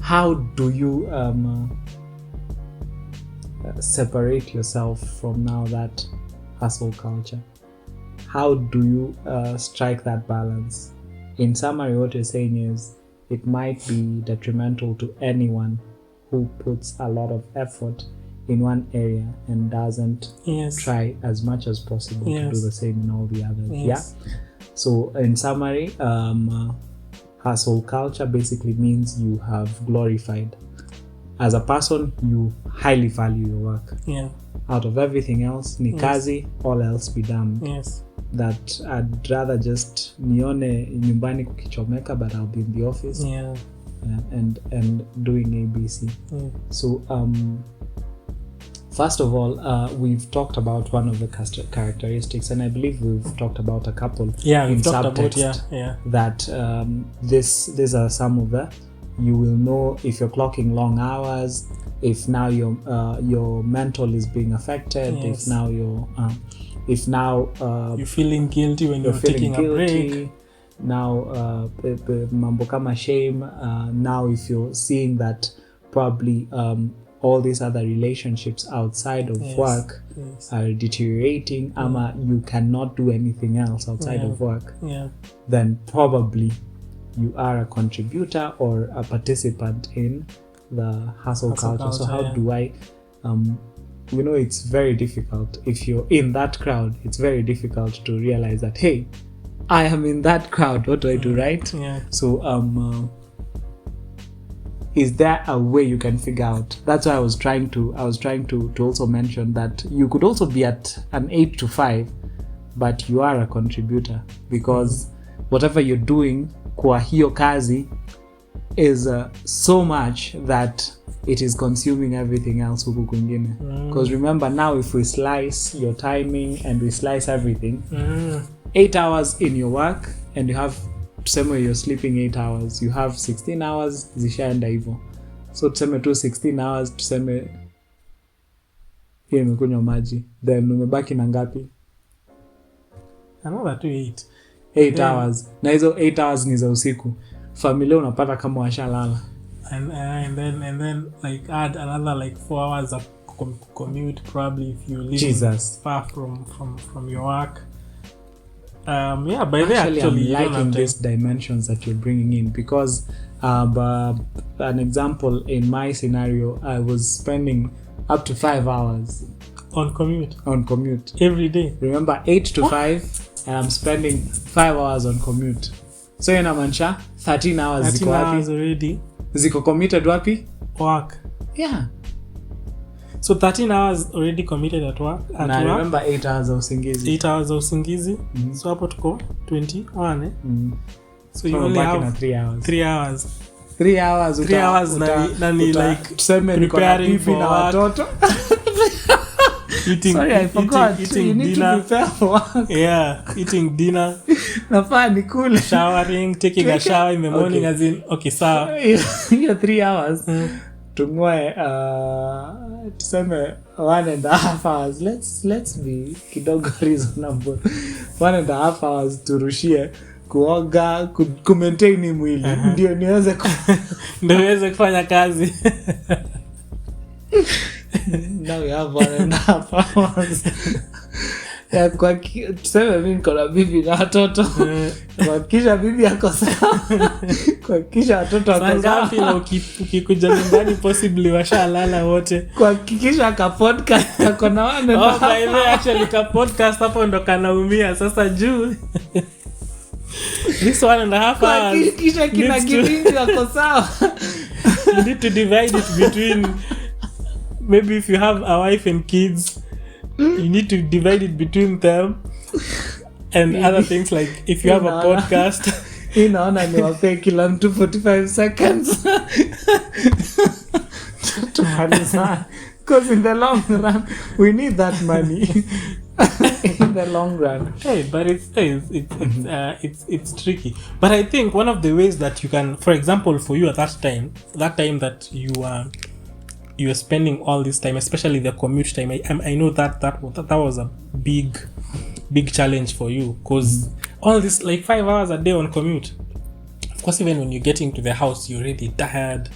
how do you separate yourself from now that hustle culture? How do you strike that balance? In summary, what you're saying is it might be detrimental to anyone who puts a lot of effort in one area and doesn't try as much as possible to do the same in all the others. Yeah. So in summary, hustle culture basically means you have glorified. As a person, you highly value your work. Yeah. Out of everything else, ni kazi, all else be done. Yes. That I'd rather just nione nyumbani kukichomeka, but I'll be in the office. Yeah. And doing ABC. So first of all, we've talked about one of the characteristics, and I believe we've talked about a couple. Yeah, in we've talked subtext about that these are some of the. You will know if you're clocking long hours, if now your mental is being affected, if now you're feeling guilty when you're taking a break. Now mambo kama shame, now if you're seeing that probably all these other relationships outside of work are deteriorating, ama you cannot do anything else outside of work, then probably you are a contributor or a participant in the hustle culture. So how do I it's very difficult if you're in that crowd. It's very difficult to realize that, hey, I am in that crowd, what do I do, right? So is there a way you can figure out? That's why I was trying to also mention that you could also be at an 8 to 5, but you are a contributor, because whatever you're doing kwa hiyo kazi is so much that it is consuming everything else huku kwingine. Because remember, now if we slice your timing and we slice everything, 8 hours in your work, and you have, tuseme you're sleeping 8 hours, you have 16 hours zishaenda hivyo. So tuseme tu 16 hours, tuseme hiyo imekunywa maji, then umebaki na ngapi? Another 8 hours. Na hizo 8 hours ni za usiku. Familia unapata kama washalala. And then like add another like 4 hours of commute, probably if you live far from your work. By the actually I'm liking these dimensions that you're bringing in, because an example, in my scenario, I was spending up to 5 hours on commute every day. Remember, 8 to 5, and I'm spending 5 hours on commute. So inamaanisha 13 hours ziko wapi? Already ziko committed wapi? Work. Yeah. So 13 hours already committed at work. And I remember 8 hours of usingizi. 8 hours of usingizi. So hapo tuko 21. So you only have 3 hours. 3 hours. 3 hours. 3 hours na ni like tuseme niko na bibi na watoto. Eating you need dinner. To prepare for work. Yeah, eating dinner. Nafaa nikule. Showering, taking a shower in the morning, as in sawa. Hiyo 3 hours. Tungwe tuseme 1.5 hours. Let's be kidogo reasonable. 1.5 hours turushie kuoga, kumaintain mwili ndio niweze ndio niweze kufanya kazi. Now we have 1.5 hours. Ya kwa tuseme mimi niko na bibi na watoto. Kwa kisha bibi yako sawa. Kwa kisha watoto wako sawa. Ngapi na ukikuja nyumbani possibly washalala wote. Kwa kisha ka podcast yako na wane. Actually ka podcast hapo ndo kanaumia sasa juu. This 1.5 hours. Kwa kisha kina kibindi wako sawa. You need to divide it between, maybe if you have a wife and kids, you need to divide it between them and other things, like if you have a podcast. Inaona ni wape kila mtu 45 seconds. Because in the long run we need that money. In the long run. Hey, but it's tricky. But I think one of the ways that you can, for example, for you at that time that you were spending all this time, especially the commute time, I know that was a big challenge for you, because all this like 5 hours a day on commute. Of course, even when you're getting to the house, you're really tired,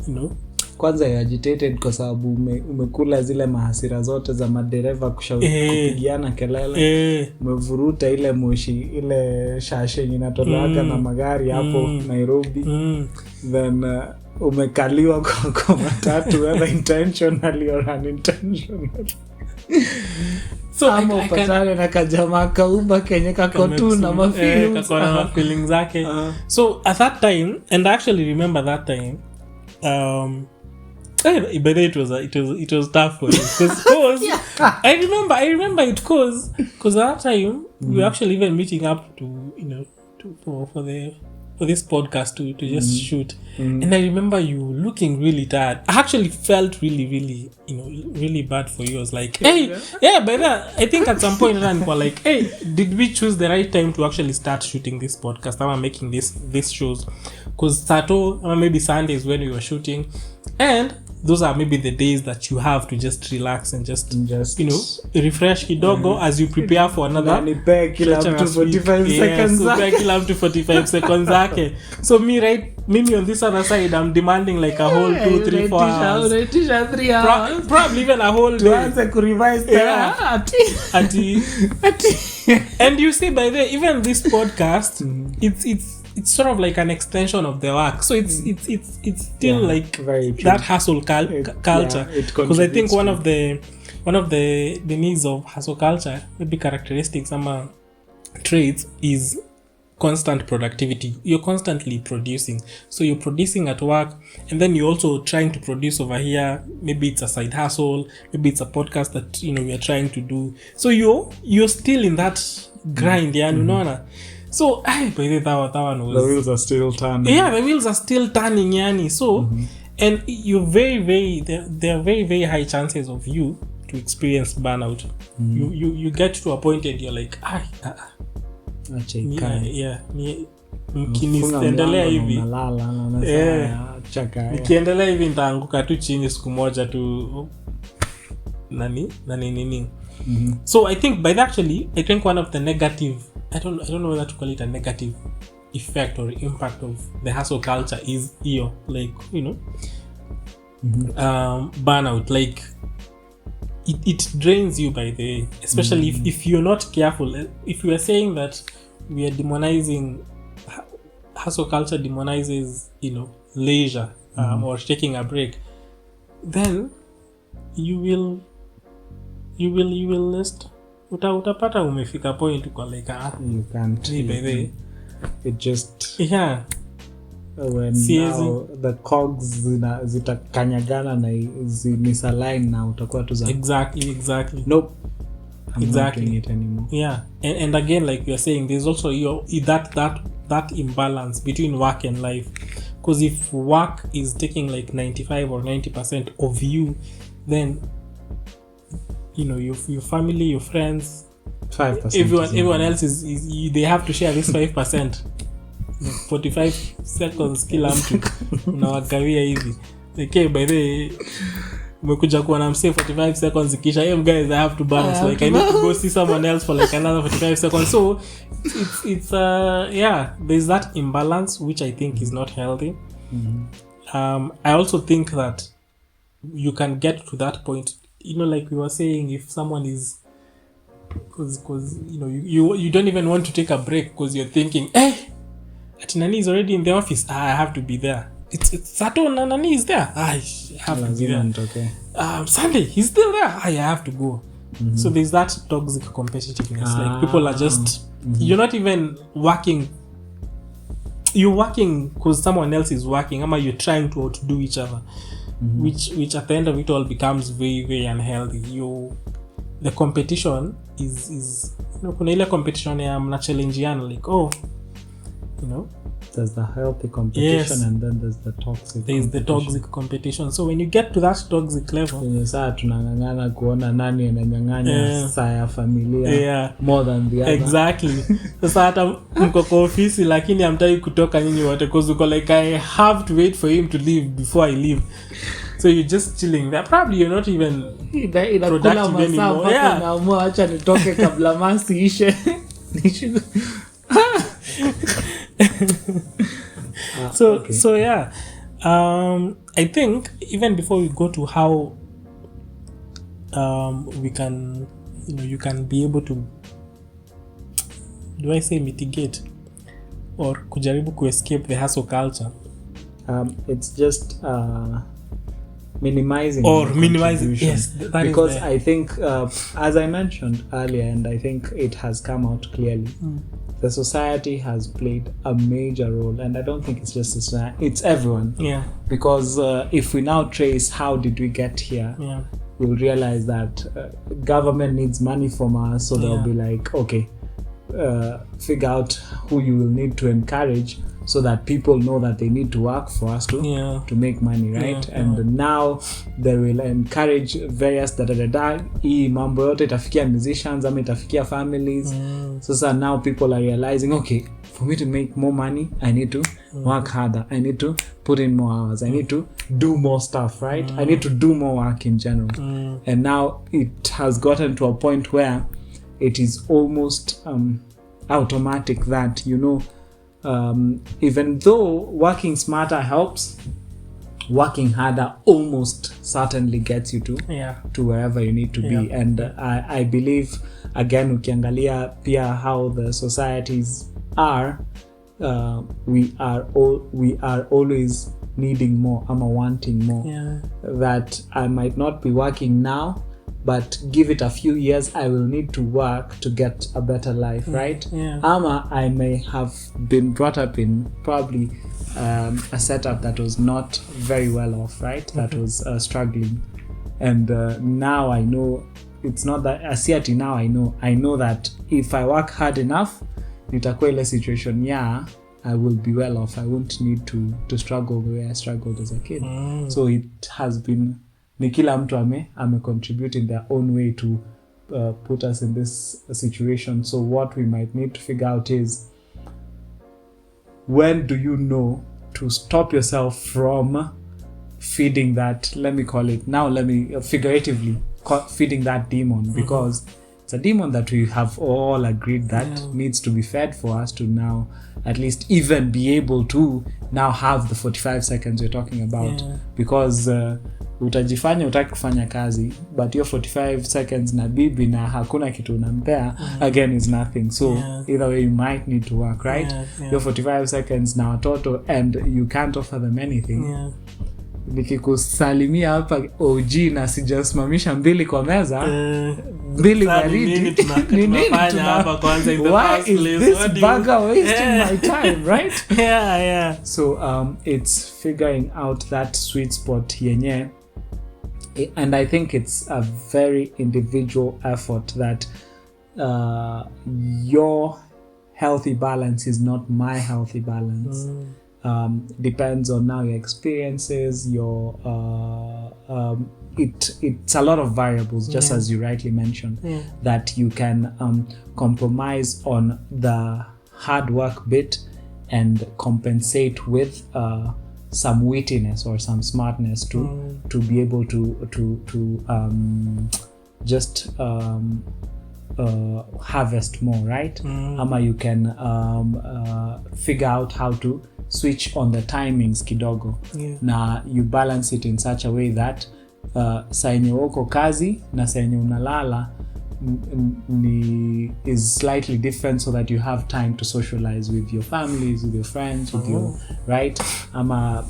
you know. Kwanza you agitated kwa sababu umekula zile mahasira zote za madereva kupigiana kelele. Umevuruta ile moshi, ile shashe inatolewa na magari hapo Nairobi. Then umekaliwa kwa matatu, whether intentionally or unintentionally. So I na kajamaa kaumba kenye kakotu na mafeelings zake. So at that time, and I actually remember that time, but it was tough for you because I remember it because at that time we were actually even meeting up to, you know, for this podcast to just shoot, and I remember you looking really tired. I actually felt really, you know, really bad for you. I was like, hey, but then I think at some point we were like, hey, did we choose the right time to actually start shooting this podcast? I'm making this shows because Saturday or maybe Sundays when we were shooting, and those are maybe the days that you have to just relax and just you know, refresh kidogo as you prepare for another. Kila mtu 45 seconds. So kila mtu 45 seconds zake. So me on this other side, I'm demanding like a whole 2-3 hours. 3 hours. Probably even a whole day. Tuanze ku revise ati. And you see, by the way, even this podcast, it's sort of like an extension of the work, so it's still like that hustle culture, because I think one of the needs of hustle culture, maybe characteristics, some traits, is constant productivity. You're constantly producing, so you're producing at work, and then you're also trying to produce over here. Maybe it's a side hustle, maybe it's a podcast that, you know, we are trying to do, so you're still in that grind, you know. So, by the way, that one was... The wheels are still turning. Yeah, the wheels are still turning, yani. So, and you're there are very, very high chances of you to experience burnout. You get to a point and you're like, nikiendelea hivi. Nikiendelea hivi nitaanguka tu chini siku moja tu. Nani. So, I think one of the negative, I don't know whether to call it a negative effect or impact of the hustle culture is like, you know, burnout. Like it drains you, by the way, especially if you're not careful. If you are saying that we are demonizing, hustle culture demonizes, you know, leisure or taking a break, then you will list. Utapata umefika point uko like you can't, it just when now the cogs zitakanyagana na misalign na utakuwa tu exactly nope, I'm exactly not doing it anymore. And again, like we are saying, there's also that imbalance between work and life, because if work is taking like 95 or 90% of you, then, you know, your family, your friends, 5%, everyone else is they have to share this 5%. 45 seconds kila mtu unawagawia hivi. Okay, by the way, umekuja kuwa na msee 45 seconds ikisha, hey guys, I have to bounce, like I need to go see someone else for like another 45 seconds. So it's yeah, there's that imbalance which I think is not healthy. I also think that you can get to that point, you know, like we were saying, if someone is because you know you don't even want to take a break because you're thinking, hey, Nani is already in the office, I have to be there. It's Sato, Nani is there, I have to be there. Okay. Sunday, he's still there, I have to go. So there's that toxic competitiveness. Like people are just you're not even working, you're working because someone else is working, or you're trying to outdo each other, which at the end of it all becomes very, very unhealthy. The competition is you know, kuna ile competition ya mna challengeana, like, oh, you know, there's the healthy competition, and then there's the toxic. There's the toxic competition. So when you get to that toxic level, saa tunang'ang'ana kuona nani ananyang'anya saa ya familia more than the other. Exactly. Sasa hata mko kwa ofisi lakini hamtaki kutoka nyinyi wote because uko like, I have to wait for him to leave before I leave. So you're just chilling there. Probably you're not even productive anymore. Naamua acha nitoke kabla masi ishe. So yeah, I think even before we go to how we can, you know, you can be able to, do I say mitigate or kujaribu ku escape the hustle culture, it's just minimizing yes, that because is I think as I mentioned earlier, and I think it has come out clearly, the society has played a major role, and I don't think it's just society, it's everyone. Yeah. Because if we now trace how did we get here, we'll realize that government needs money from us, so they'll be like, okay, figure out who you will need to encourage so that people know that they need to work for us to make money, right? And now they will encourage various hii mambo yote itafikia musicians ama itafikia families. So now people are realizing, okay, for me to make more money, I need to work harder, I need to put in more hours, I need to do more stuff, right? I need to do more work in general. And now it has gotten to a point where it is almost automatic that, you know, even though working smarter helps, working harder almost certainly gets you to wherever you need to be. And I believe, again, ukiangalia pia how the societies are, we are always needing more, wanting more. That I might not be working now, but give it a few years, I will need to work to get a better life, right? Ama I may have been brought up in probably a setup that was not very well off, right? That was struggling. And now I know, it's not that, asiati now I know that if I work hard enough, nitakuwa ile situation, I will be well off. I won't need to struggle the way I struggled as a kid. So it has been, ni kila mtu ame contribute in their own way to put us in this situation. So what we might need to figure out is, when do you know to stop yourself from feeding that, let me figuratively feeding that demon, because it's a demon that we have all agreed that needs to be fed for us to now at least even be able to now have the 45 seconds we're talking about. Because utajifanya utaki kufanya kazi, but your 45 seconds na bibi na hakuna kitu unampea, again is nothing. So either way you might need to work, right? Your 45 seconds na watoto, and you can't offer them anything. Nikikusalimia hapa OG na sijasimamisha mbili kwa meza, mbili baridi, nini hapa kwanza in the first place? Why is this burger wasting my time, right? So it's figuring out that sweet spot yenye, and I think it's a very individual effort, that your healthy balance is not my healthy balance. Depends on now your experiences, your it's a lot of variables, just as you rightly mentioned, that you can compromise on the hard work bit and compensate with some wittiness or some smartness to be able to just harvest more, right? Ama you can figure out how to switch on the timings kidogo. Na you balance it in such a way that saa yenye uko kazi na saa yenye unalala is slightly different, so that you have time to socialize with your families, with your friends, with your, right? Ama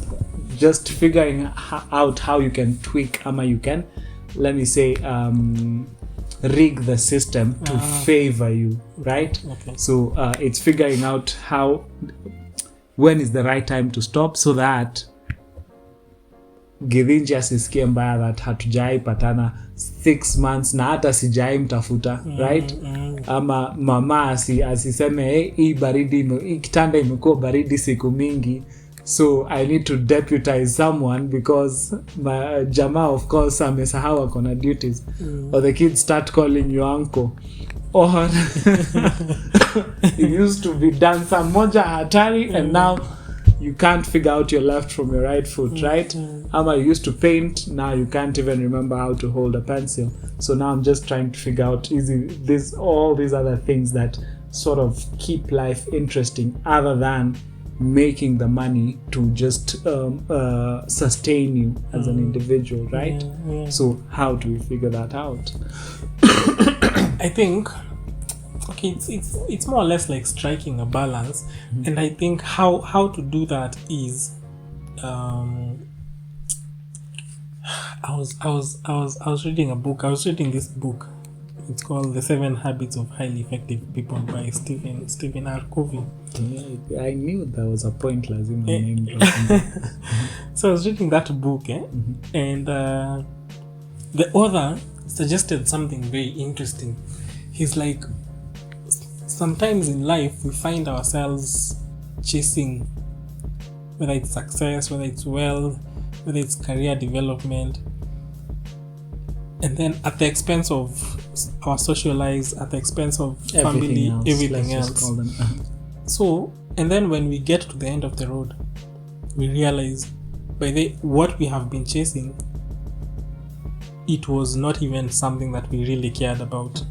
just figuring out how you can tweak, ama you can, let me say, rig the system to favor you, right? Okay. So it's figuring out when is the right time to stop, so that Givinji asisikie mbaya that hatujai patana 6 months na hata sijai mtafuta, right? Ama mama asiseme hii baridi, hii kitanda imekuwa baridi siku mingi, so I need to deputize someone because my jamaa of course amesahau akona duties, or the kids start calling you uncle, or it used to be dancer moja hatari and now you can't figure out your left from your right foot, right? Ama you used to paint, now you can't even remember how to hold a pencil. So now I'm just trying to figure out all these other things that sort of keep life interesting, other than making the money to just sustain you as an individual, right? So how do we figure that out? I think it's more or less like striking a balance, and I think how to do that is I was reading a book. I was reading this book. It's called The 7 Habits of Highly Effective People by Stephen R. Covey. Yeah, I knew there was a point lazima name dropping. So I was reading that book, and the author suggested something very interesting. He's like, sometimes in life we find ourselves chasing, whether it's success, whether it's wealth, whether it's career development, and then at the expense of our social lives, at the expense of family, everything else. So, and then when we get to the end of the road, we realize what we have been chasing, it was not even something that we really cared about.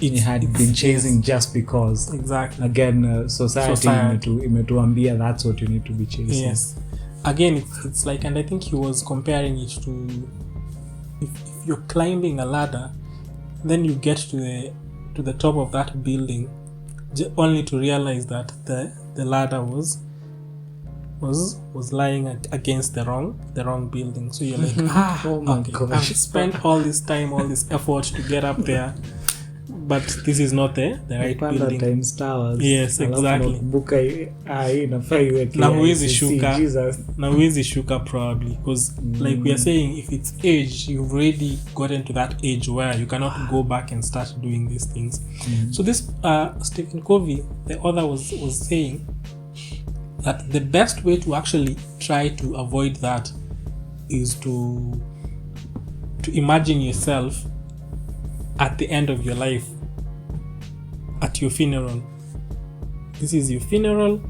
It had been chasing just because. Exactly. Again, society imetuambia that's what you need to be chasing. Yes. Again, it's like, and I think he was comparing it to, if you're climbing a ladder, then you get to the top of that building, only to realize that the ladder was lying against the wrong building. So you're like, oh my gosh, I've spent all this time, all this effort to get up there, but this is not the right building. Times towers. Yes, exactly. Na huwezi shuka probably, because like we are saying, if it's age, you've already gotten to that age where you cannot go back and start doing these things. So this Stephen Covey, the author, was saying that the best way to actually try to avoid that is to imagine yourself at the end of your life, at your funeral. This is your funeral,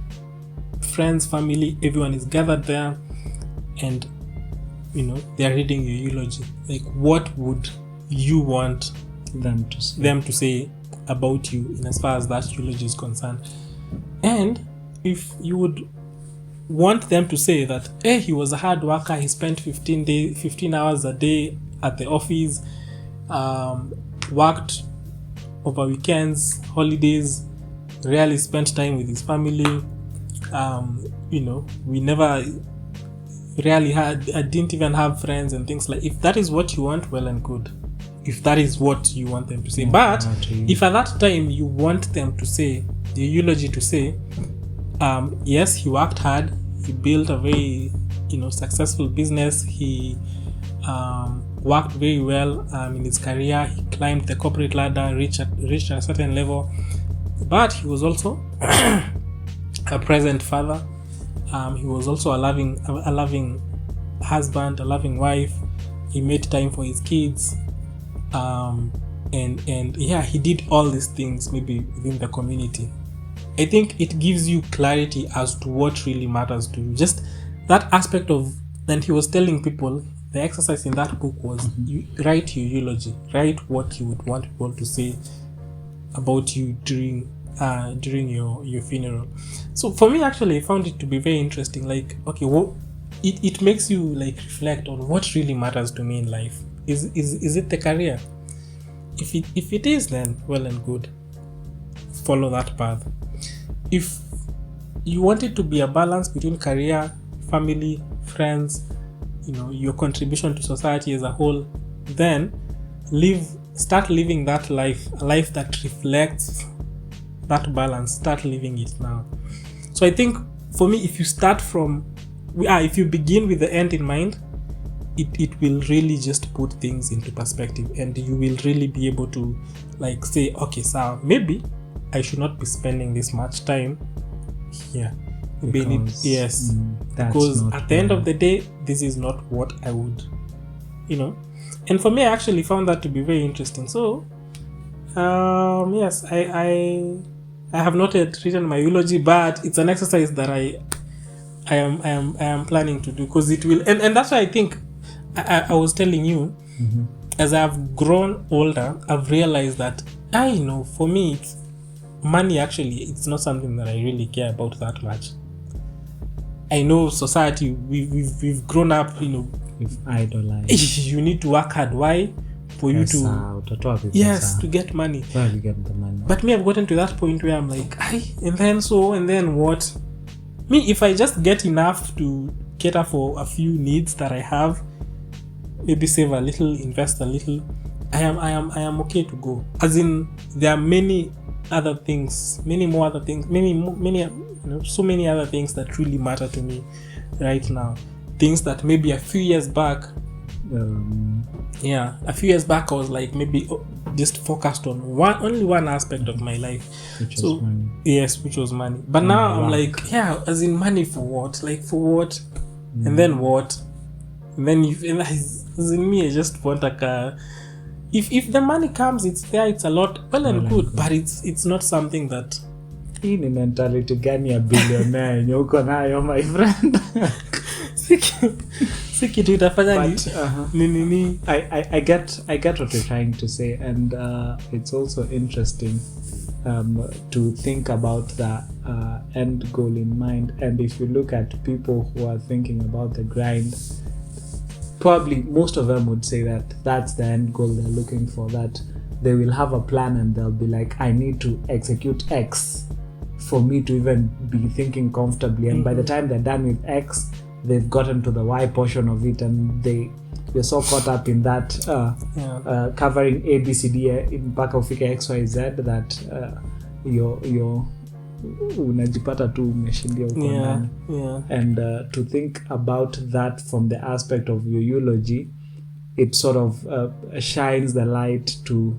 friends, family, everyone is gathered there, and they are reading your eulogy. Like, what would you want them to say about you in as far as that eulogy is concerned? And if you would want them to say that, he was a hard worker, he spent 15 hours a day at the office, worked over weekends, holidays, rarely spent time with his family, we never really I didn't even have friends and things like. If that is what you want, well and good. If that is what you want them to say. But if at that time you want them to say, the eulogy to say, yes, he worked hard, he built a very successful business, he worked very well in his career, he climbed the corporate ladder, reached a certain level, but he was also a present father. He was also a loving husband, a loving wife. He made time for his kids, and he did all these things maybe within the community. I think it gives you clarity as to what really matters to you. Just that aspect of, and he was telling people, the exercise in that book was you write your eulogy, write what you would want people to say about you during your funeral. So for me, actually, I found it to be very interesting. Like, okay, what it makes you like reflect on what really matters to me in life. Is it the career? If it is, then well and good, follow that path. If you want it to be a balance between career, family, friends, your contribution to society as a whole, then start living that life, a life that reflects that balance. Start living it now. So I think for me, if you begin with the end in mind, it will really just put things into perspective, and you will really be able to like say, okay, so maybe I should not be spending this much time here. Because at the end of the day, this is not what I would, And for me, I actually found that to be very interesting. So, yes, I have not yet written my eulogy, but it's an exercise that I am planning to do, because it will, and that's why I think I was telling you, as I've grown older, I've realized that for me, money actually, it's not something that I really care about that much. I know society, we've grown up, we've idolized. You need to work hard. Why? For you to get money. Where you get the money? But me, I've gotten to that point where I'm like, and then what? Me, if I just get enough to cater for a few needs that I have, maybe save a little, invest a little, I am okay to go. As in, there are many other things, many other things that really matter to me right now. Things that maybe a few years back, I was like maybe just focused on only one aspect of my life, which was money. Yes, which was money. But now I'm like, as in money for what? Like for what? And then what? And then as in me, I just want a car. If the money comes, it's there, it's a lot, well and good, but it's not something that. Hii ni mentality gani ya billionaire yenye uko nayo, my friend? Kitu itafanya nini. I get what you're trying to say, and it's also interesting to think about the end goal in mind. And if you look at people who are thinking about the grind, probably most of them would say that that's the end goal they're looking for, that they will have a plan and they'll be like, I need to execute X for me to even be thinking comfortably. And by the time they're done with X, they've gotten to the Y portion of it, and you're so caught up in that covering A, B, C, D mpaka ufike X, Y, Z that you're unajipata tu umeshindia huko ndani. And to think about that from the aspect of your eulogy, it sort of shines the light to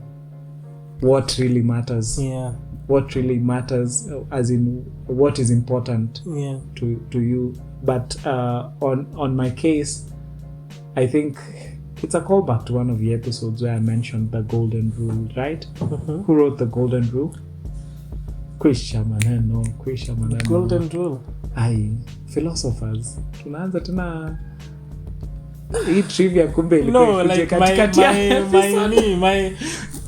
what really matters. What really matters, as in what is important to you. But on my case, I think it's a callback to one of the episodes where I mentioned the golden rule, right? Who wrote the golden rule? Kwisha maneno. Golden rule. Philosophers. Tunaanza tena hii trivia, kumbe ilikuwa katikati my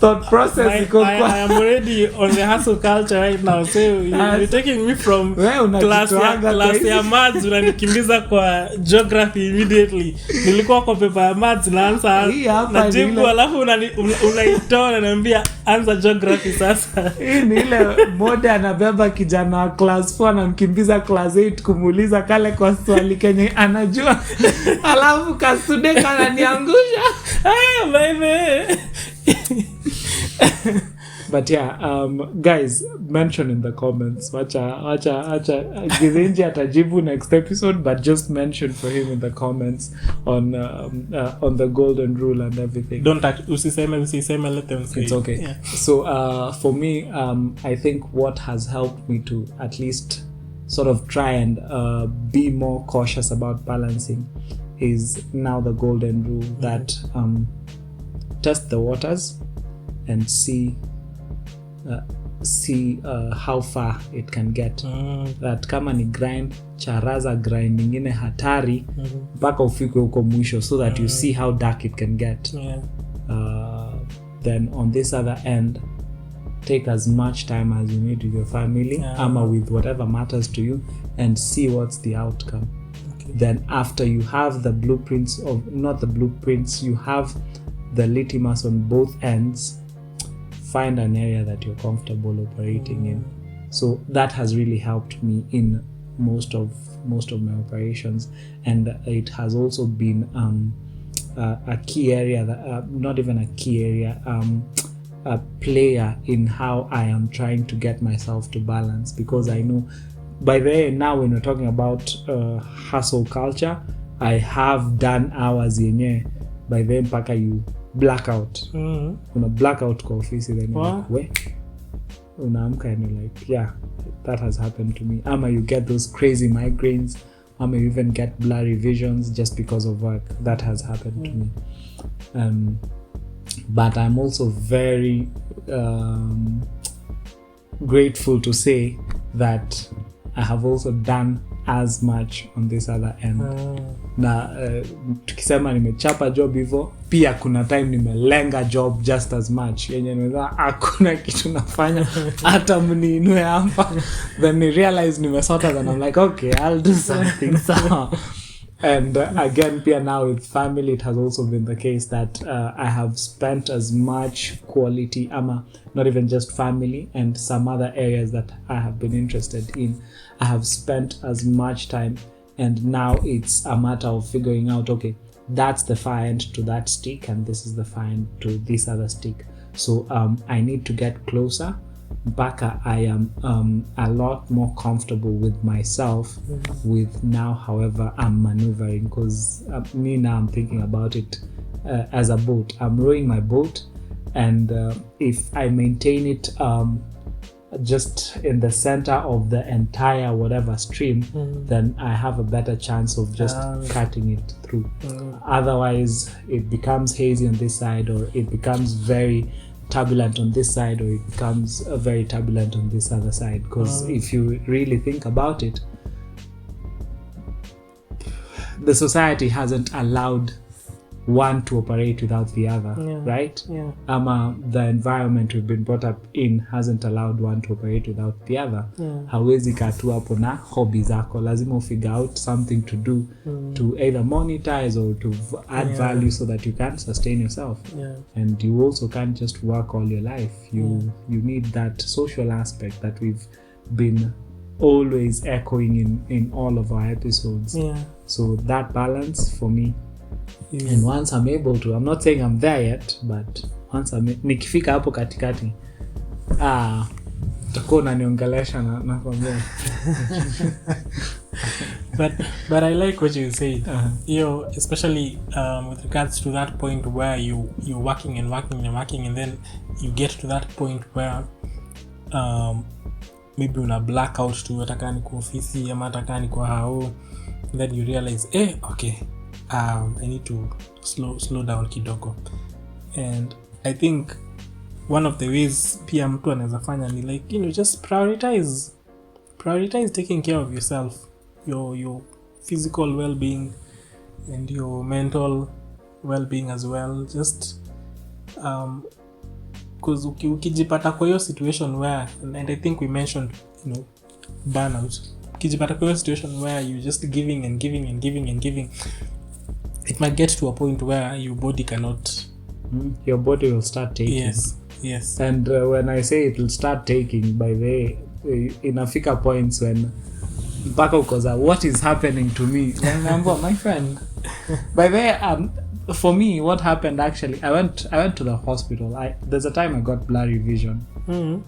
thought process. I am already on the hustle culture right now, so you're taking me from class ya maths unanikimbiza kwa geography immediately. Nilikuwa kwa paper ya maths naanza na jibu, alafu unaitoa na niambia anza geography sasa. Hii ni ile moja anabeba kijana wa class 4 anamkimbiza class 8 kumuuliza kale kwa swali kenye anajua, alafu kasude kananiangusha. Baby. But guys, mention in the comments. Wacha Gizenji atajibu next episode, but just mention for him in the comments on the golden rule and everything. Don't usiseme, let them say. It's okay. Yeah. So for me, I think what has helped me to at least sort of try and be more cautious about balancing is now the golden rule that test the waters and see see how far it can get. That kama ni grind charaza grind ingine hatari mpaka ufike huko mwisho, so that you see how dark it can get. Then on this other end, take as much time as you need with your family ama with whatever matters to you, and see what's the outcome. Then after you have the blueprints of, not the blueprints, you have the litmus on both ends, find an area that you're comfortable operating in. So that has really helped me in most of my operations, and it has also been a key area that not even a key area, a player in how I am trying to get myself to balance, because I know by the way, now when we're talking about hustle culture, I have done hours yenye by then mpaka you blackout. Una blackout kwa ofisi, then you're like, we unaamka and you're like, yeah, that has happened to me. Ama you get those crazy migraines, ama you even get blurry visions just because of work. That has happened to me. But I'm also very grateful to say that I have also done as much on this other end. Na tukisema nimechapa job hivyo, pia kuna time nimelenga job just as much. Yenye nimeona hakuna kitu nafanya hata mniinue hapa. Then I realize nimesota, then I'm like, okay, I'll do something. So and again, pia now with family, it has also been the case that I have spent as much quality, not even just family and some other areas that I have been interested in. I have spent as much time, and now it's a matter of figuring out, okay, that's the far end to that stick, and this is the far end to this other stick. So I need to get closer. Baka, I am a lot more comfortable with myself with now, however I'm maneuvering, because me now I'm thinking about it as a boat. I'm rowing my boat, and if I maintain it just in the center of the entire whatever stream, then I have a better chance of just cutting it through. Otherwise it becomes hazy on this side, or it becomes very turbulent on this side, or it becomes very turbulent on this other side. Because if you really think about it, the society hasn't allowed one to operate without the other, right? The environment we've been brought up in hasn't allowed one to operate without the other. Hawezi katu hapo na hobby zako, lazima figure out something to do to either monetize or to add value so that you can sustain yourself. And you also can't just work all your life. You need that social aspect that we've been always echoing in all of our episodes. So that balance for me. And once I'm able to, I'm not saying I'm there yet, but once nikifika hapo katikati, utakuwa unaniongelesha na kwambia. But I like what you said. Especially with regards to that point where you're working and then you get to that point where maybe una blackout tu, atakani kwa ofisi ama atakani kwa hao, then you realize, okay, I need to slow down kidogo. And I think one of the ways pia mtu anaweza fanya ni like, just prioritize taking care of yourself, your physical well-being and your mental well-being as well. Just because ukijipata kwa hiyo situation where, and I think we mentioned, burnout. Ukijipata kwa hiyo situation where you just giving and giving, it might get to a point where your body cannot. Your body will start taking. Yes. And when I say it will start taking, by the way, inafika points when mpaka ukoza, what is happening to me? Remember, my friend. By the way, for me, what happened actually, I went to the hospital. There's a time I got blurry vision.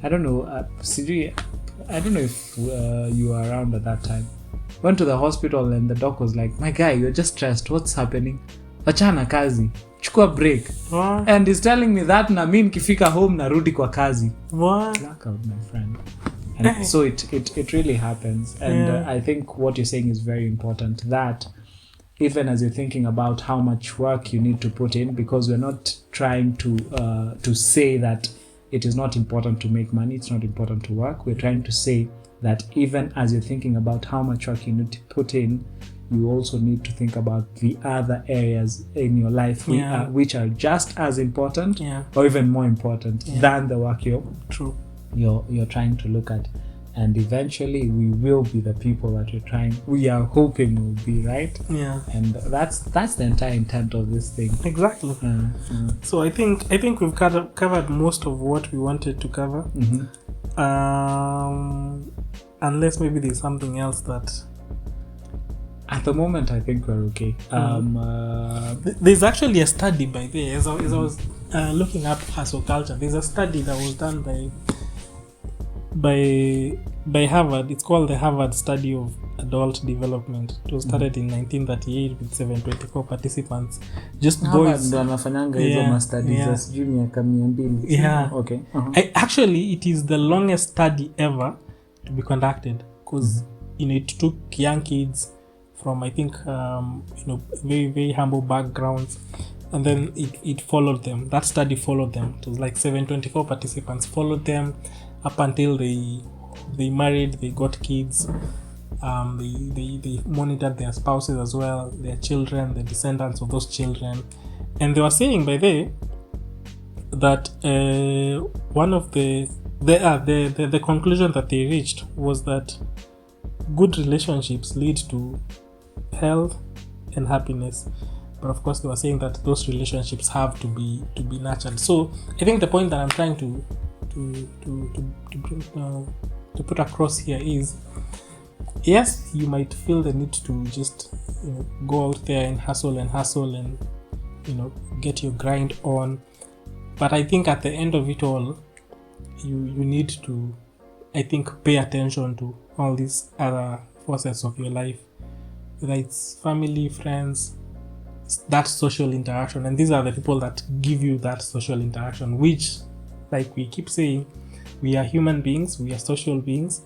I don't know. I don't know if you were around at that time. Went to the hospital and the doc was like, my guy, you're just stressed. What's happening? Achana kazi. Chukua break. What? And he's telling me that na mimi nikifika home narudi kwa kazi. What? Blackout, my friend. And so it really happens. And I think what you're saying is very important, that even as you're thinking about how much work you need to put in, because we're not trying to say that it is not important to make money, it's not important to work. We're trying to say that even as you're thinking about how much work you need to put in, you also need to think about the other areas in your life which are just as important or even more important than the work you're trying to look at. And eventually we will be the people that we are hoping will be, right? And that's the entire intent of this thing. Exactly. So I think we've covered most of what we wanted to cover. Unless maybe there's something else that at the moment I think we're okay. There's actually a study by the way, as I was looking up hustle culture. There's a study that was done by Harvard. It's called the Harvard Study of Adult Development. It was started in 1938 with 724 participants, just boys. Ndo wanafanyanga hizo mastudies za sijui miaka 200. Okay. Actually, it is the longest study ever to be conducted, because it took young kids from, I think, very, very humble backgrounds, and then it followed them. That study followed them. It was like 724 participants followed them up until they married, they got kids, they monitored their spouses as well, their children, the descendants of those children. And they were saying by the that one of the conclusion that they reached was that good relationships lead to health and happiness. But of course they were saying that those relationships have to be nurtured. So I think the point that I'm trying to put across here is, yes, you might feel the need to just go out there and hustle and get your grind on, but I think at the end of it all, you need to, I think, pay attention to all these other facets of your life, whether it's family, friends, that social interaction. And these are the people that give you that social interaction, which, like we keep saying, we are human beings, we are social beings,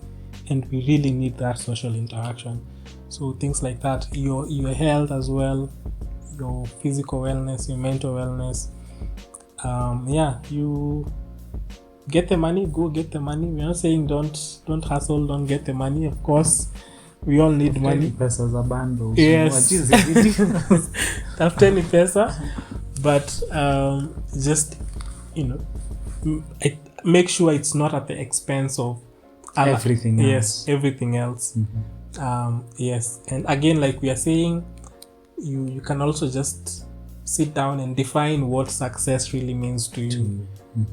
and we really need that social interaction. So things like that, your health as well, your physical wellness, your mental wellness. You get the money, go get the money. We're not saying don't hustle, don't get the money. Of course, we all need money. Pesa za bundles. Yes. Tafuteni pesa, but just make sure it's not at the expense of everything else. Yes, everything else. Yes, and again, like we are saying, you can also just sit down and define what success really means to you.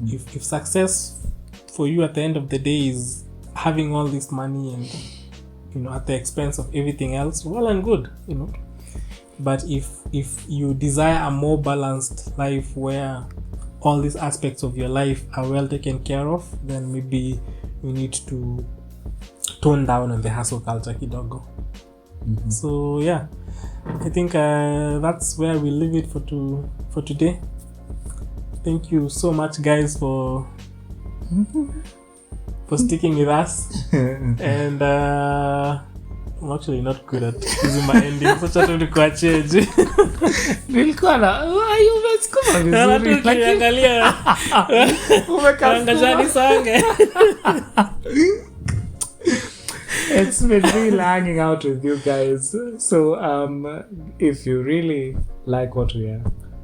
If success for you at the end of the day is having all this money and at the expense of everything else, well and good, but if you desire a more balanced life where all these aspects of your life are well taken care of, then maybe you need to tone down on the hustle culture kidogo. So yeah, I think that's where we leave it for today. Thank you so much, guys, for sticking with us. And I'm actually not good at using my ending. So chat to kwa change. Nilikuwa na umesukuma vizuri. Ukiangalia. Umekangajani sange. It's been really hanging out with you guys. So if you really like what we are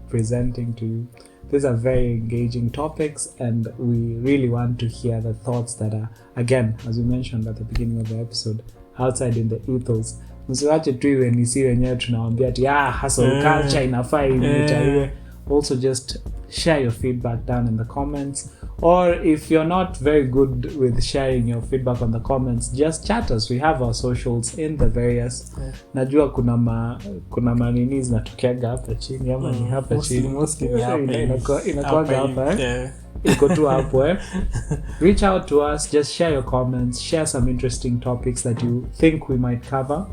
presenting to you, these are very engaging topics, and we really want to hear the thoughts that are, again, as we mentioned at the beginning of the episode, outside in the ethos. Msiwache tu iwe ni si wenyewe tunawaambia ati hustle culture inafaa iwe. Also just share your feedback down in the comments, or if you're not very good with sharing your feedback on the comments, just chat us. We have our socials in the various najua kuna manini zinatokeaga hapa chini ama ni hapa chini inakuwaga hapa iko tu hapo reach out to us, just share your comments, share some interesting topics that you think we might cover.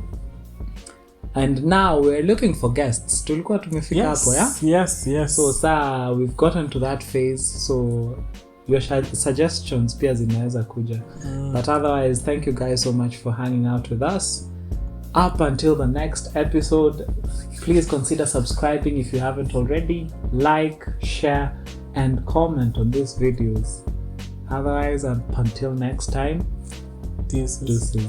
And now we're looking for guests. Tulikuwa tumefika hapo, Yes. So we've gotten to that phase, so your suggestions pia zinaweza kuja. But otherwise, thank you guys so much for hanging out with us. Up until the next episode, please consider subscribing if you haven't already. Like, share, and comment on these videos. otherwise, until next time, This is this is